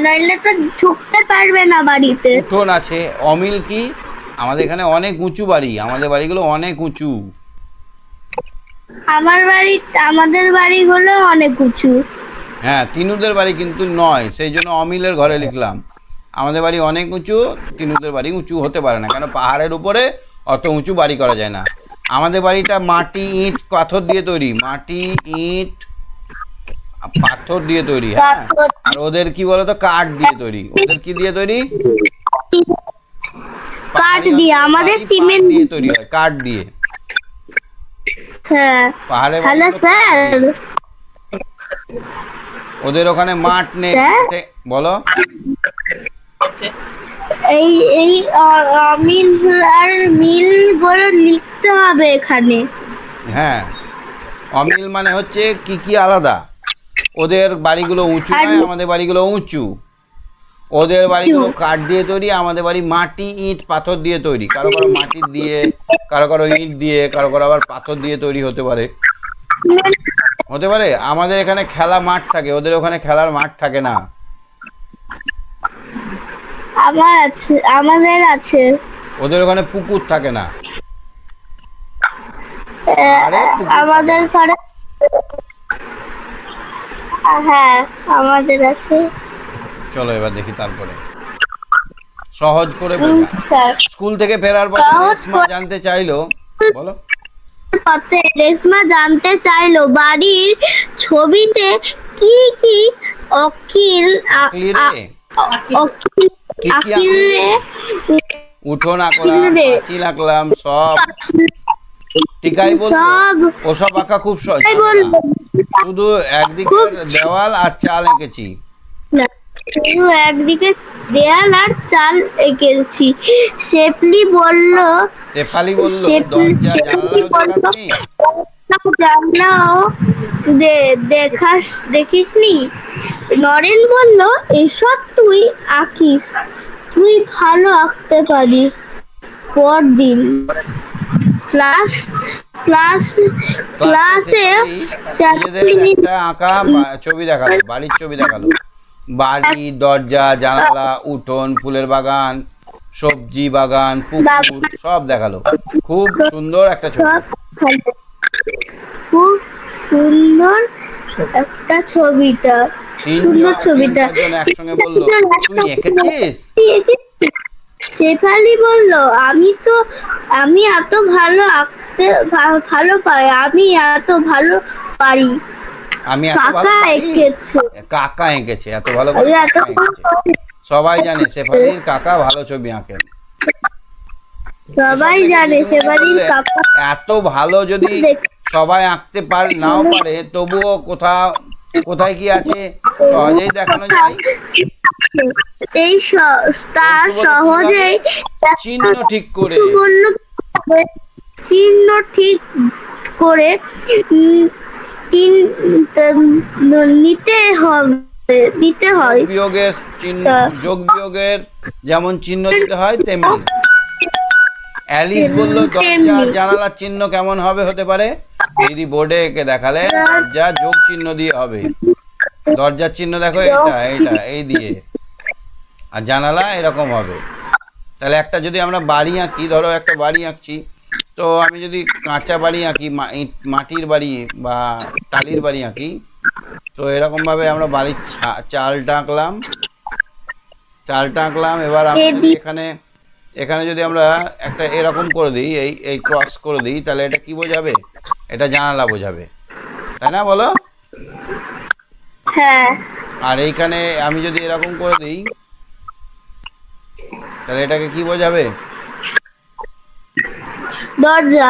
নইলে তো ঢুকতে পারবে না বাড়িতে। উঠোন আছে। অমিল কি? আমাদের এখানে অনেক উঁচু বাড়ি, আমাদের বাড়িগুলো অনেক উঁচু। আমাদের বাড়িগুলো অনেক উঁচু। তিনুদের বাড়ি কিন্তু নয়, সেই জন্য অমিলের ঘরে লিখলাম। আমাদের বাড়ি অনেক উঁচু, তিনুদের বাড়ি উঁচু হতে পারে না, কেন পাহাড়ের উপরে অত উঁচু বাড়ি করা যায় না। আমাদের বাড়িটা মাটি, ইট, পাথর দিয়ে তৈরি। মাটি, ইট, পাথর দিয়ে তৈরি। আর ওদের কি বলতো, কাঠ দিয়ে তৈরি। ওদের কি দিয়ে তৈরি? কাঠ দিয়ে। আমাদের সিমেন্ট দিয়ে তৈরি হয়, কাঠ দিয়ে। পাহাড়ে ওদের ওখানে মাঠ নেই। বলো। এই মিল গুলো লিখতে হবে এখানে। অমিল মানে হচ্ছে কি আলাদা। ওদের বাড়িগুলো উঁচু নয়, আমাদের বাড়িগুলো উঁচু। ওদের বাড়িগুলো কাঠ দিয়ে তৈরি, আমাদের বাড়ি মাটি, ইট, পাথর দিয়ে তৈরি। কারো কারো মাটি দিয়ে, কারো কারো ইট দিয়ে, কারো কারো আবার পাথর দিয়ে তৈরি হতে পারে। হতে পারে আমাদের এখানে খেলা মাঠ থাকে, ওদের ওখানে খেলার মাঠ থাকে না। আমাদের আছে। ওদের ওখানে পুকুর থাকে না। আরে পুকুর আমাদের ঘরে হ্যাঁ আমাদের আছে। চলো এবার দেখি তারপরে সহজ করে স্যার স্কুল থেকে ফেরার পথে সহজ রেশমা জানতে চাইলো, বলো। পথে রেশমা জানতে চাইলো বাড়ির ছবিতে কি কি অকিল আঁকলি রে? অকিল কি কি আঁকলে উঠোন আঁকলাম, পাঁচিল আঁকলাম, সব টিকাই বলতো। সব ওসব আঁকা খুব সহজ, বলবো শুধু একদিকে দেওয়াল আর চাল এঁকেছি। না, শুধু একদিকে দেয়াল আর চাল এঁকেছি। শেফলি বলল শেফালি বলল দরজা জানালাও দেখাসনি? জানলাও দেখিসনি? নরেন বলল এসব তুই আঁকিস, তুই ভালো আঁকতে পারিস। পরদিন ক্লাসে একটা আঁকা ছবি দেখালো, বাড়ির ছবি দেখালো। বাড়ি, দরজা, জানালা, উঠোন, ফুলের বাগান, সবজি বাগান, পুকুর সব দেখালো। খুব সুন্দর একটা ছবি। খুব সুন্দর একটা ছবিটা, সুন্দর ছবিটা একসঙ্গে বললো তুই এঁকেছিস? শেফালি বলল আমি এত ভালো আঁকতে ভালো পাই, আমি এত ভালো পারি। আমি কাকা এঁকেছে, কাকা এঁকেছে, এত ভালো করে কাকা এঁকেছে। সবাই জানে শেফালির কাকা ভালো ছবি আঁকেন। সবাই জানে শেফালির কাকা এত ভালো যদি সবাই আঁকতে নাও পারে, তবুও কোথায় কি আছে সহজেই দেখানো যায়। এই তার সহজেই চিহ্ন ঠিক করে নিতে হয়। বিয়োগের চিহ্ন, যোগ বিয়োগের যেমন চিহ্ন দিতে হয় তেমনি। অ্যালিস বলল দরজা আর জানালার চিহ্ন কেমন হবে হতে পারে? দিদি বোর্ডে এঁকে দেখালে দরজা যোগ চিহ্ন দিয়ে হবে। দরজার চিহ্ন দেখো এটা এই দিয়ে, আর জানালা এরকম হবে। তাহলে একটা যদি আমরা বাড়ি আঁকি, ধরো একটা বাড়ি আঁকছি, তো আমি যদি কাঁচা বাড়ি আঁকি, মাটির বাড়ি বা টালির বাড়ি আঁকি, তো এরকম ভাবে আমরা বাড়ির চালটা আঁকলাম। এবার আমরা যদি এখানে যদি আমরা একটা এরকম করে দিই, এই ক্রস করে দিই, তাহলে এটা কি বোঝাবে? এটা জানালা বোঝাবে, তাই না বলো? হ্যাঁ। আর এইখানে আমি যদি এরকম করে দিই, তাহলে এটাকে কি বোঝাবে? দরজা।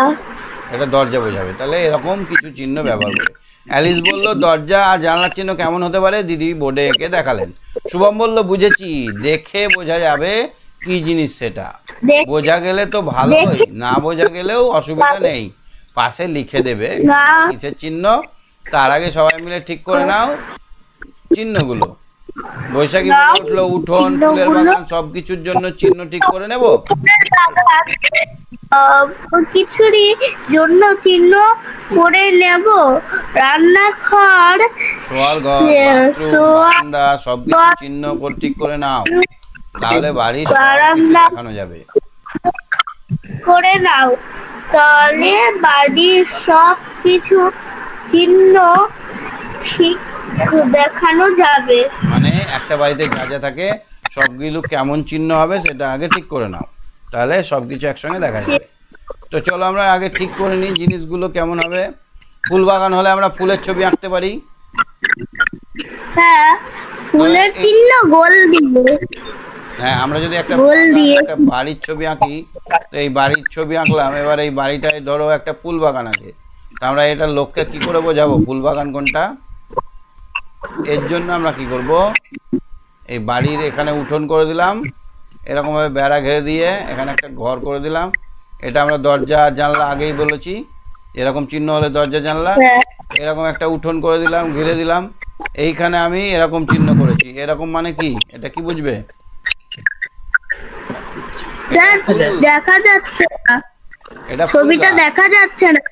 এটা দরজা বোঝাবে। তাহলে এরকম কিছু চিহ্ন ব্যবহার করে। অ্যালিস বলল দরজা আর জানালার চিহ্ন কেমন হতে পারে? দিদি বোর্ডে এঁকে দেখালেন। শুভম বলল বুঝেছি, দেখে বোঝা যাবে কি জিনিস সেটা। বোঝা গেলে তো ভালোই, না বোঝা গেলেও অসুবিধা নেই, পাশে লিখে দেবে কিসের চিহ্ন। তার আগে সবাই মিলে ঠিক করে নাও চিহ্নগুলো। বৈশাখী বলে উঠলো উঠোন, ফুলের বাগান সবকিছুর জন্য চিহ্ন ঠিক করে নেব। কিছুরই জন্য চিহ্ন করে নেব। রান্নাঘর, শোয়ারঘর, বারান্দা সবকিছু চিহ্ন ঠিক করে নাও, তাহলে বাড়ির দেখানো যাবে। করে নাও, তাহলে বাড়ির সব কিছু চিহ্ন ঠিক দেখানো যাবে। মানে একটা বাড়িতে যা যা থাকে সবগুলো কেমন চিহ্ন হবে সেটা আগে ঠিক করে নাও, তাহলে সবকিছু একসঙ্গে দেখা যাবে। তো চলো আমরা আগে ঠিক করে নিই জিনিসগুলো কেমন হবে। ফুল বাগান হলে আমরা ফুলের ছবি আঁকতে পারি। হ্যাঁ, ফুলের চিহ্ন গোল দিয়ে। হ্যাঁ, আমরা যদি একটা বাড়ির ছবি আঁকি, তো এই বাড়ির ছবি আঁকলাম। এবার এই বাড়িটায় ধরো একটা ফুল বাগান আছে, তো আমরা এটা লোককে কি করে বোঝাবো ফুল বাগান কোনটা? এর জন্য আমরা কি করব, এই বাড়ির এখানে উঠোন করে দিলাম, এরকমভাবে বেড়া ঘিরে দিয়ে এখানে একটা ঘর করে দিলাম। এটা আমরা দরজা জানলা আগেই বলেছি, এরকম চিহ্ন হলে দরজা জানলা। এরকম একটা উঠোন করে দিলাম, ঘিরে দিলাম। এইখানে আমি এরকম চিহ্ন করেছি। এরকম মানে কি, এটা কি বুঝবে? দেখা যাচ্ছে না, এটা ছবিটা দেখা যাচ্ছে না।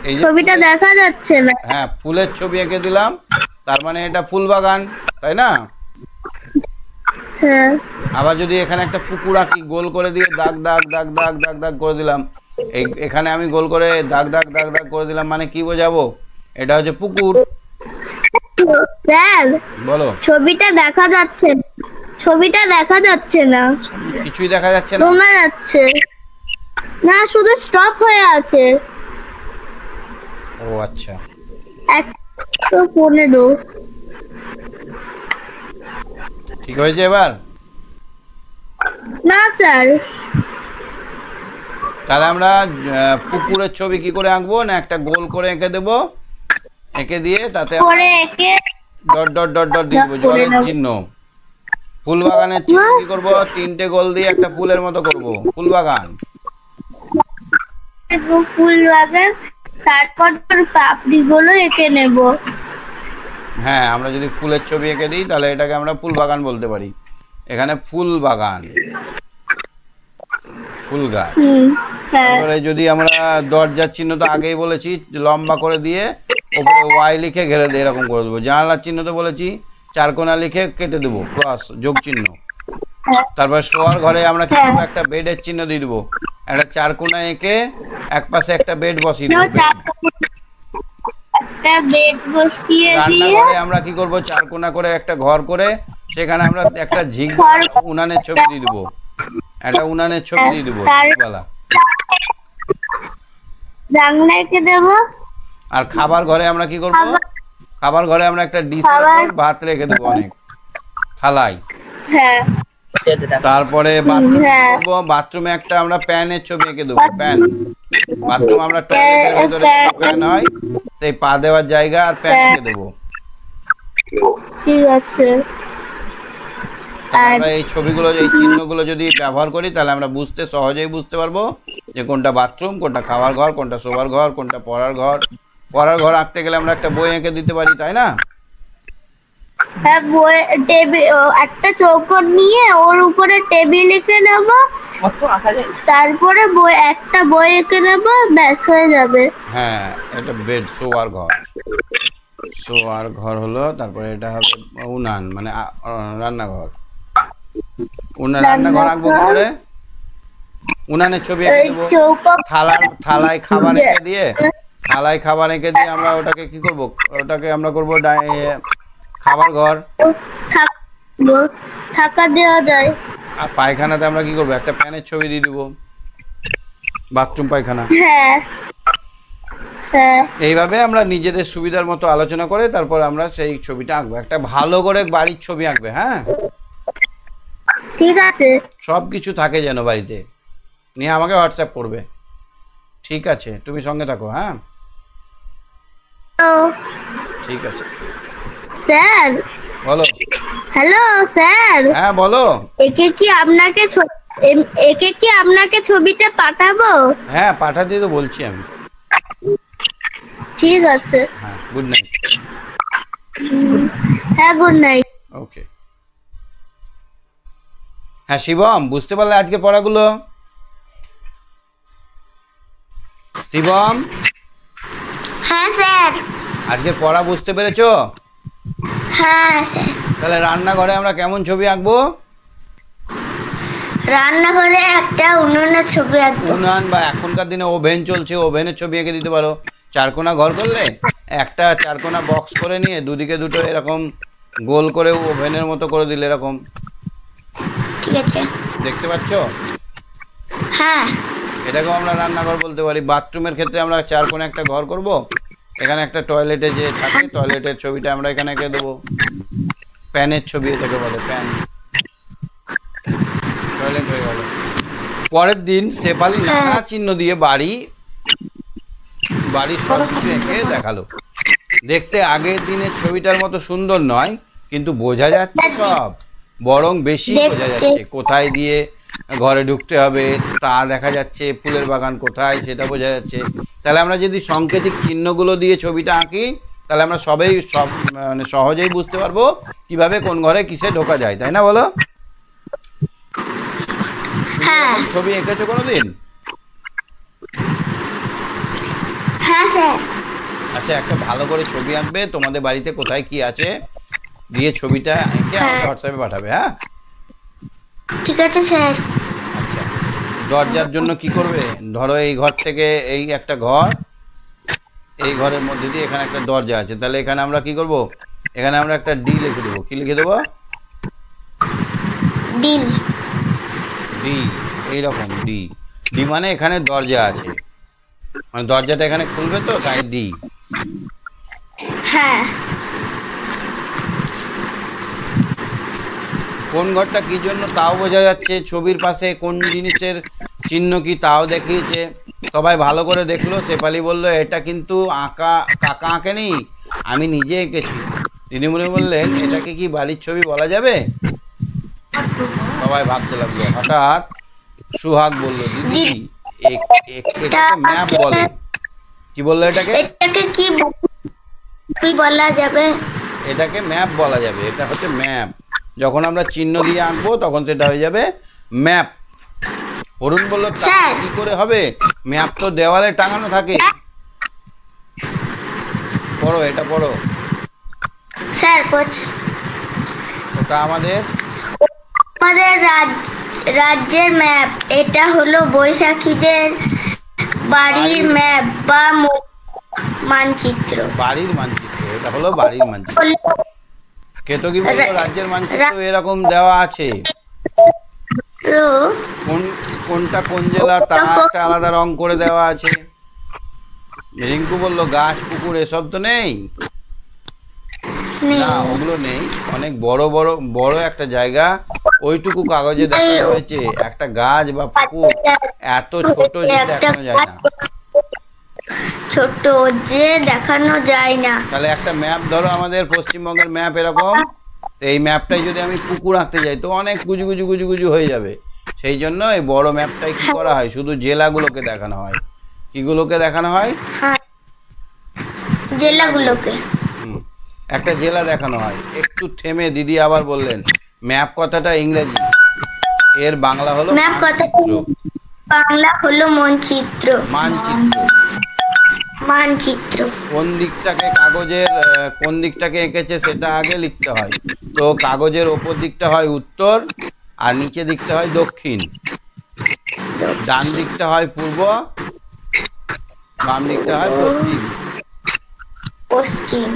এই যে ছবিটা দেখা যাচ্ছে না। হ্যাঁ, ফুলের ছবি এঁকে দিলাম, তার মানে এটা ফুল বাগান, তাই না? হ্যাঁ, আবার যদি এখানে একটা পুকুর আঁকি, গোল করে দিয়ে দাগ দাগ দাগ দাগ দাগ দাগ করে দিলাম, এখানে আমি গোল করে দাগ দাগ দাগ দাগ করে দিলাম, মানে কি বোঝাবো? এটা হচ্ছে পুকুর। স্যার বলো। ছবিটা দেখা যাচ্ছে, ছবিটা দেখা যাচ্ছে না। কিছুই দেখা যাচ্ছে না? শোনা যাচ্ছে না, শুধু স্টপ হয়ে আছে। ও আচ্ছা, 115। ঠিক হয়েছে এবার? না স্যার, তাহলে আমরা পুকুরের ছবি কি করে আঁকবো? না একটা গোল করে এঁকে দেবো, এঁকে দিয়ে তাতে পরে একে ডট ডট ডট ডট দিয়ে দেবো, জলের চিহ্ন। ফুল বাগানের চিহ্ন কি করবো? 3টে গোল দিয়ে একটা ফুলের মতো করবো, ফুল বাগান। ফুল বাগান, তারপর পাপড়ি গুলো এঁকে নেব। হ্যাঁ, আমরা যদি ফুলের ছবি এঁকে দিই তাহলে এটাকে আমরা ফুল বাগান বলতে পারি। এখানে ফুল বাগান, ফুল গাছ। হ্যাঁ, তারপরে যদি আমরা দরজার চিহ্ন তো আগেই বলেছি, লম্বা করে দিয়ে ওপরে ওয়াই লিখে ঘিরে দিয়ে এরকম করে দেবো। জানালার চিহ্ন তো বলেছি, 4 কোণা লিখে কেটে দেবো, ক্রস, যোগ চিহ্ন। তারপর শোয়ার ঘরে আমরা কি করবো? একটা বেডের চিহ্ন দিয়ে দেবো, একটা 4 কোণা এঁকে এক পাশে একটা বেড বসিয়ে দেবো। একটা বেড বসিয়ে দিয়ে রান্নাঘরে আমরা কি করবো? 4 কোণা করে একটা ঘর করে সেখানে আমরা একটা উনানের ছবি দিয়ে দেবো, একটা উনানের ছবি দিয়ে দেবো ঝিকবালা। জানলা এঁকে দেবো। আর খাবার ঘরে আমরা কি করবো? খাবার ঘরে আমরা একটা ডিশের উপর ভাত রেখে দেবো, অনেক থালায়। হ্যাঁ, তারপরে বাথরুম করবো, বাথরুমে একটা আমরা প্যানের ছবি এঁকে দেবো, প্যান। বাথরুম আমরা টয়লেটের ভিতরে প্যান হয়, সেই পা দেওয়ার জায়গা আর প্যান এঁকে দেবো। ঠিক আছে। আমরা এই ছবিগুলো, এই চিহ্নগুলো যদি ব্যবহার করি তাহলে আমরা সহজেই বুঝতে পারবো যে কোনটা বাথরুম, কোনটা খাওয়ার ঘর, কোনটা শোবার ঘর, কোনটা পড়ার ঘর। পড়ার ঘর আঁকতে গেলে আমরা একটা বই এঁকে দিতে পারি, তাই না? হ্যাঁ, বই টেবিল, একটা চৌকোট নিয়ে ওর উপরে টেবিল এঁকে নেব, তারপরে একটা বই এঁকে নেব, ব্যাস হয়ে যাবে। হ্যাঁ, এটা বেড, শোয়ার ঘর। শোয়ার ঘর হলো, তারপরে এটা হবে উনান, মানে রান্নাঘর। রান্নাঘর আঁকবো কি করে? উনানের ছবি এঁকে দেবো, থালায় খাবার এঁকে দিয়ে, থালায় খাবার এঁকে দিয়ে আমরা ওটাকে কি করব? ওটাকে আমরা করবো খাবার ঘর। ঢাকা দেওয়া যায়। আর পায়খানাতে আমরা কি করবো? একটা প্যানের ছবি দিয়ে দিব, বাথরুম পায়খানা। হ্যাঁ, হ্যাঁ। এইভাবে আমরা নিজেদের সুবিধার মতো আলোচনা করে তারপর আমরা সেই ছবিটা আঁকবো। একটা ভালো করে বাড়ির ছবি আঁকবে, হ্যাঁ? ঠিক আছে। সবকিছু থাকে যেন বাড়িতে, নিয়ে আমাকে হোয়াটসঅ্যাপ করবে। ঠিক আছে, তুমি সঙ্গে থাকো। হ্যাঁ, ঠিক আছে। স্যার, বলো। Hello sir. হ্যাঁ বলো। একে কি আপনাকে ছবিটা পাঠাবো? হ্যাঁ, পাঠাতে তো বলছি আমি। ঠিক আছে। হ্যাঁ, গুড নাইট। হ্যাঁ, গুড নাইট। ওকে। হ্যাঁ শিবম, বুঝতে পারলে আজকের পড়াগুলো? শিবম, হ্যাঁ স্যার। আজকের পড়া বুঝতে পেরেছো? হ্যাঁ স্যার। তাহলে রান্নাঘরে আমরা কেমন ছবি আঁকবো? রান্নাঘরে একটা উনুনের ছবি আঁকবো। উনান, বা এখনকার দিনে ওভেন চলছে, ওভেনের ছবি এঁকে দিতে পারো। 4 কোণা ঘর করলে একটা 4 কোণা বক্স করে নিয়ে দুদিকে দুটো এরকম গোল করে ওভেনের মতো করে দিলে এরকম। ঠিক আছে, দেখতে পাচ্ছ? হ্যাঁ। এটাকেও আমরা রান্নাঘর বলতে পারি। বাথরুমের ক্ষেত্রে আমরা 4 কোণা একটা ঘর করব, এখানে একটা টয়লেটে যে থাকে টয়লেটের ছবিটা আমরা এখানে এঁকে দেবো। প্যানের ছবি এটাকে বলে, প্যান। টয়লেট হয়ে গেল। পরের দিন শেফালি নানা চিহ্ন দিয়ে বাড়ির সব কিছু এঁকে দেখালো। দেখতে আগের দিনের ছবিটার মতো সুন্দর নয়, কিন্তু বোঝা যাচ্ছে সব, বরং বেশি বোঝা যাচ্ছে। কোথায় দিয়ে ঘরে ঢুকতে হবে তা দেখা যাচ্ছে, ফুলের বাগান কোথায় সেটা বোঝা যাচ্ছে। তাহলে আমরা যদি সাংকেতিক চিহ্নগুলো দিয়ে ছবিটা আঁকি তাহলে আমরা মানে সহজেই বুঝতে পারবো কিভাবে কোন ঘরে কিসে ঢোকা যায়, তাই না বলো? ছবি এঁকেছো কোনোদিন? হ্যাঁ স্যার। আচ্ছা, একটা ভালো করে ছবি আঁকবে, তোমাদের বাড়িতে কোথায় কি আছে দিয়ে ছবিটা এঁকে আমাকে হোয়াটসঅ্যাপে পাঠাবে। হ্যাঁ, ঠিক আছে স্যার। আচ্ছা, দরজার জন্য কি করবে, ধরো এই ঘর থেকে এই একটা ঘর, এই ঘরের মধ্যে দিয়ে এখানে একটা দরজা আছে, তাহলে এখানে আমরা কি করব, এখানে আমরা একটা ডি লিখে দেবো। কি লিখে দেবো? ডিল। ডি, এইরকম ডি। ডি মানে এখানে দরজা আছে, মানে দরজাটা এখানে খুলবে তো, তাই ডি। হ্যাঁ কোন ঘরটা কি জন্য তাও বোঝা যাচ্ছে, ছবির পাশে কোন জিনিসের চিহ্ন কি তাও দেখিয়েছে। সবাই ভালো করে দেখলো। শেফালি বলল এটা কিন্তু আঁকা, কাকা আঁকেনি, আমি নিজে এঁকেছি। দিদিমণি বললেন এটাকে কি বাড়ির ছবি বলা যাবে? সবাই ভাবতে লাগলো। হঠাৎ সুহাগ বলল, দিদি এটাকে ম্যাপ বলে। কি বললো এটাকে? এটাকে কি বলা যাবে? এটাকে ম্যাপ বলা যাবে। এটা হচ্ছে ম্যাপ। যখন আমরা চিহ্ন দিয়ে আঁকবো তখন সেটা হয়ে যাবে ম্যাপ। অরুণ বললো কি করে হবে, ম্যাপ তো দেওয়ালে টাঙানো থাকে। পড়ো, এটা পড়ো স্যার। ওটা আমাদের রাজ্যের ম্যাপ। এটা হলো বৈশাখীদের বাড়ির ম্যাপ বা মানচিত্র। বাড়ির মানচিত্র, এটা হলো বাড়ির মানচিত্র। কেতকী বললো রাজ্যের মানচিত্র এরকম দেওয়া আছে, কোনটা কোন জেলা তা একটা আলাদা রং করে দেওয়া আছে। রিঙ্কু বললো গাছ পুকুর এসব তো নেই। না, ওগুলো নেই। অনেক বড় বড় বড় একটা জায়গা, ওইটুকু কাগজে দেখানো হয়েছে। একটা গাছ বা পুকুর এত ছোট যে দেখানো যায় না। ছোট যে দেখানো যায় না। তাহলে একটা ম্যাপ ধরো, আমাদের পশ্চিমবঙ্গের ম্যাপ এরকম, এই ম্যাপটাই যদি আমি পুকুর আঁকতে যাই তো অনেক গুজু গুজু গুজু গুজু হয়ে যাবে। সেই জন্য এই বড় ম্যাপটাই কি করা হয়, শুধু জেলাগুলোকে দেখানো হয়। কিগুলোকে দেখানো হয়? জেলাগুলোকে। একটা জেলা দেখানো হয়। একটু থেমে দিদি আবার বললেন ম্যাপ কথাটা ইংরেজি, এর বাংলা হলো ম্যাপ কথাটা বাংলা হলো মানচিত্র। মানচিত্র কোন দিকটাকে কাগজের কোন দিকটাকে এঁকেছে সেটা আগে লিখতে হয়। তো কাগজের ওপর দিকটা হয় উত্তর, আর নিচে দিকটা হয় দক্ষিণ। ডান দিকটা হয় পূর্ব, বাম দিকটা হয় পশ্চিম।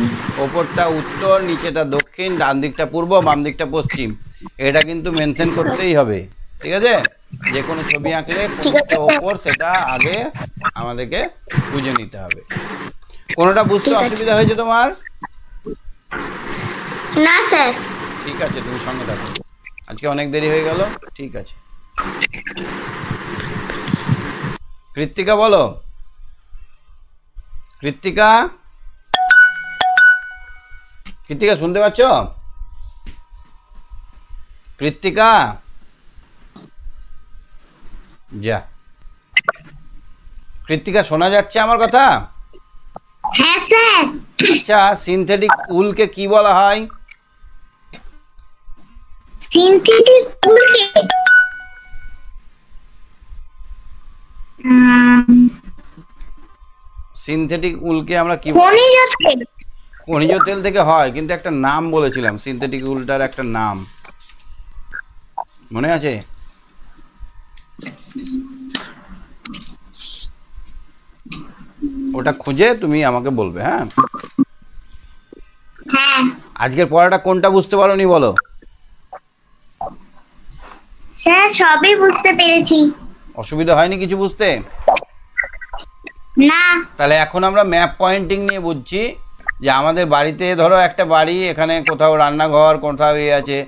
ওপরটা উত্তর, নিচেটা দক্ষিণ, ডান দিকটা পূর্ব, বাম দিকটা পশ্চিম। এটা কিন্তু মেনশন করতেই হবে, ঠিক আছে? যে কোনো ছবি আঁকলে কোনটা ওপর সেটা আগে আমাদেরকে বুঝে নিতে হবে। কোনটা বুঝতে অসুবিধা হয়েছে তোমার? না স্যার। ঠিক আছে, তুমি সঙ্গে থাকো। আজকে অনেক দেরি হয়ে গেল। ঠিক আছে, কৃত্তিকা বলো। কৃত্তিকা, কৃত্তিকা শুনতে পাচ্ছ? কৃত্তিকা, যা। কৃত্তিকা শোনা যাচ্ছে আমার কথা? হ্যাঁ স্যার। আচ্ছা, সিনথেটিক উলকে কি বলা হয়? সিনথেটিক উলকে সিনথেটিক উলকে আমরা কি খনিজ তেল। খনিজ তেল থেকে হয়, কিন্তু একটা নাম বলেছিলাম সিনথেটিক উলটার একটা নাম মনে আছে? ওটা খুঁজে তুমি আমাকে বলবে। হ্যাঁ, হ্যাঁ আজকের পড়াটা কোনটা বুঝতে পারোনি বলো? স্যার সবই বুঝতে পেরেছি। অসুবিধা হয়নি কিছু বুঝতে? না। তাহলে এখন আমরা ম্যাপ পয়েন্টিং নিয়ে বুঝছি যে আমাদের বাড়িতে ধরো একটা বাড়ি, এখানে কোথাও রান্নাঘর, কোথাও ইয়ে আছে।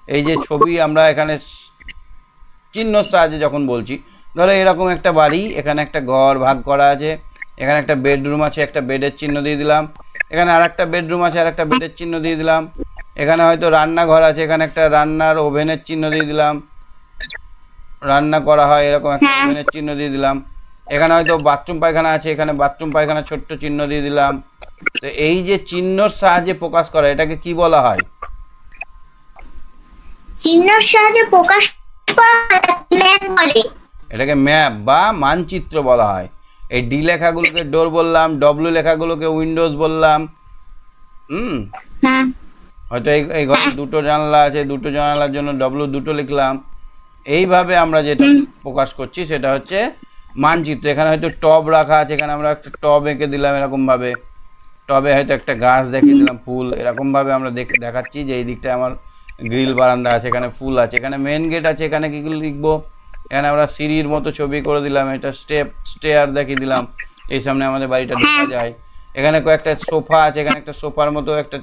এই যে ছবি আমরা এখানে চিহ্নর সাহায্যে যখন বলছি, ধরো এরকম একটা বাড়ি, এখানে একটা ঘর ভাগ করা আছে, এখানে একটা বেডরুম আছে, একটা বেডের চিহ্ন দিয়ে দিলাম। এখানে আর একটা বেডরুম আছে, আর একটা বেডের চিহ্ন দিয়ে দিলাম। এখানে হয়তো রান্নাঘর আছে, এখানে একটা রান্নার ওভেনের চিহ্ন দিয়ে দিলাম, রান্না করা হয় এরকম একটা ওভেনের চিহ্ন দিয়ে দিলাম। এখানে হয়তো বাথরুম পায়খানা আছে, এখানে বাথরুম পায়খানা ছোট্ট চিহ্ন দিয়ে দিলাম। তো এই যে চিহ্নর সাহায্যে প্রকাশ করা, এটাকে কি বলা হয়? চিহ্নর সাহায্যে প্রকাশ করা ম্যাপ বলে। এটাকে ম্যাপ বা মানচিত্র বলা হয়। এই ডি লেখাগুলোকে ডোর বললাম, ডব্লিউ লেখাগুলোকে উইন্ডোজ বললাম। হ্যাঁ হয়তো এই ঘরে দুটো জানালা আছে, দুটো জানালার জন্য ডব্লিউ দুটো লিখলাম। এইভাবে আমরা যেটা প্রকাশ করছি সেটা হচ্ছে মানচিত্র। এখানে হয়তো টব রাখা আছে, এখানে আমরা একটা টব এঁকে দিলাম এরকম ভাবে, টবে হয়তো একটা গাছ দেখিয়ে দিলাম, ফুল, এরকম ভাবে আমরা দেখাচ্ছি যে এই দিকটায় আমার গ্রিল বারান্দা আছে, এখানে ফুল আছে, এখানে মেন গেট আছে, এখানে কি লিখবো, এখানে আমরা সিঁড়ির মতো ছবি করে দিলাম, এটা স্টেয়ার দেখিয়ে দিলাম, এই সামনে আমাদের বাড়িটা ঢোকা যায়। এখানে কয়েকটা সোফা আছে, এখানে একটা সোফার মতো একটা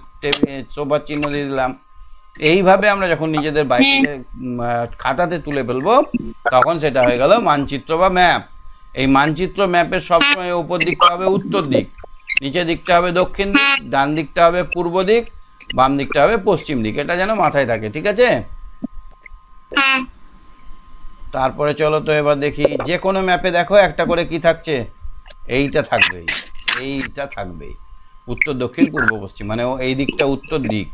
সোফার চিহ্ন দিয়ে দিলাম। এইভাবে আমরা যখন নিজেদের বাড়িতে খাতাতে তুলে ফেলবো তখন সেটা হয়ে গেল মানচিত্র বা ম্যাপ। এই মানচিত্র ম্যাপের সবসময় উপর দিকটা হবে উত্তর দিক, নিচের দিকটা হবে দক্ষিণ দিক, ডান দিকটা হবে পূর্ব দিক, বাম দিকটা হবে পশ্চিম দিক। এটা যেন মাথায় থাকে, ঠিক আছে? তারপরে চলো তো এবার দেখি, যে কোনো ম্যাপে দেখো একটা করে কি থাকছে, এইটা থাকবেই, এইটা থাকবেই, উত্তর দক্ষিণ পূর্ব পশ্চিম, মানে এই দিকটা উত্তর দিক,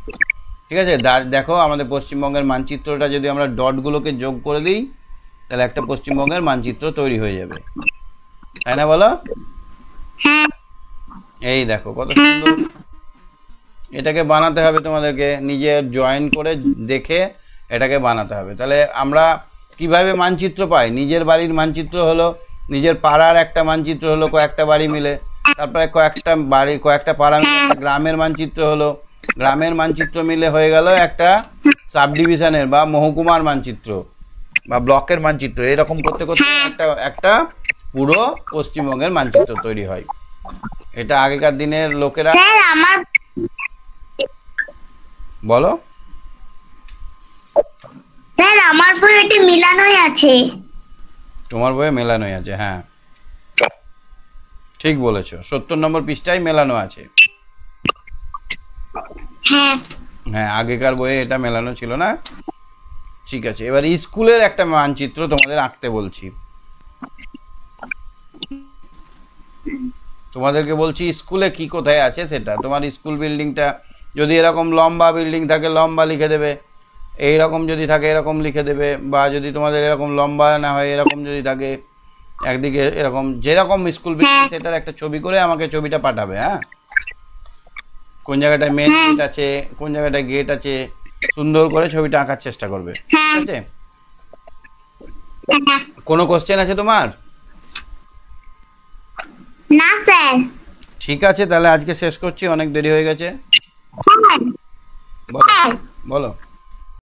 ঠিক আছে? দেখো আমাদের পশ্চিমবঙ্গের মানচিত্রটা যদি আমরা ডটগুলোকে যোগ করে দিই তাহলে একটা পশ্চিমবঙ্গের মানচিত্র তৈরি হয়ে যাবে, তাই না বলো? এই দেখো কত সুন্দর। এটাকে বানাতে হবে তোমাদেরকে, নিজের জয়েন করে দেখে এটাকে বানাতে হবে। তাহলে আমরা কিভাবে মানচিত্র পাই? নিজের বাড়ির মানচিত্র হলো, নিজের পাড়ার একটা মানচিত্র হলো কয়েকটা বাড়ি মিলে, তারপরে কয়েকটা পাড়া মিলে একটা গ্রামের মানচিত্র হলো, গ্রামের মানচিত্র মিলে হয়ে গেল একটা সাব ডিভিশনের বা মহকুমার মানচিত্র বা ব্লকের মানচিত্র। এরকম করতে করতে একটা পুরো পশ্চিমবঙ্গের মানচিত্র তৈরি হয়। এটা আগেকার দিনের লোকেরা। স্যার আমার বলো। স্যার আমার বই এটি মিলানোই আছে। তোমার বইয়ে মেলানোই আছে, হ্যাঁ ঠিক বলেছো, 70 নম্বর পৃষ্ঠায় মেলানো আছে। হ্যাঁ আগেকার বইয়ে এটা মেলানো ছিল না। ঠিক আছে, এবার স্কুলের একটা মানচিত্র তোমাদের আঁকতে বলছি। তোমাদেরকে বলছি স্কুলে কি কোথায় আছে সেটা। তোমার স্কুল বিল্ডিংটা যদি এরকম লম্বা বিল্ডিং থাকে লম্বা লিখে দেবে, এইরকম যদি থাকে এরকম লিখে দেবে, বা যদি তোমাদের এরকম লম্বা না হয় এরকম যদি থাকে, একদিকে এরকম যেরকম স্কুল বিল্ডিং সেটার একটা ছবি করে আমাকে ছবিটা পাঠাবে। হ্যাঁ, কোন জায়গাটায় মেন গেট আছে, কোন জায়গাটায় গেট আছে, সুন্দর করে ছবিটা আঁকার চেষ্টা করবে, ঠিক আছে? কোনো কোশ্চেন আছে তোমার? না স্যার। ঠিক আছে, তাহলে আজকে শেষ করছি, অনেক দেরি হয়ে গেছে। বলো বলো।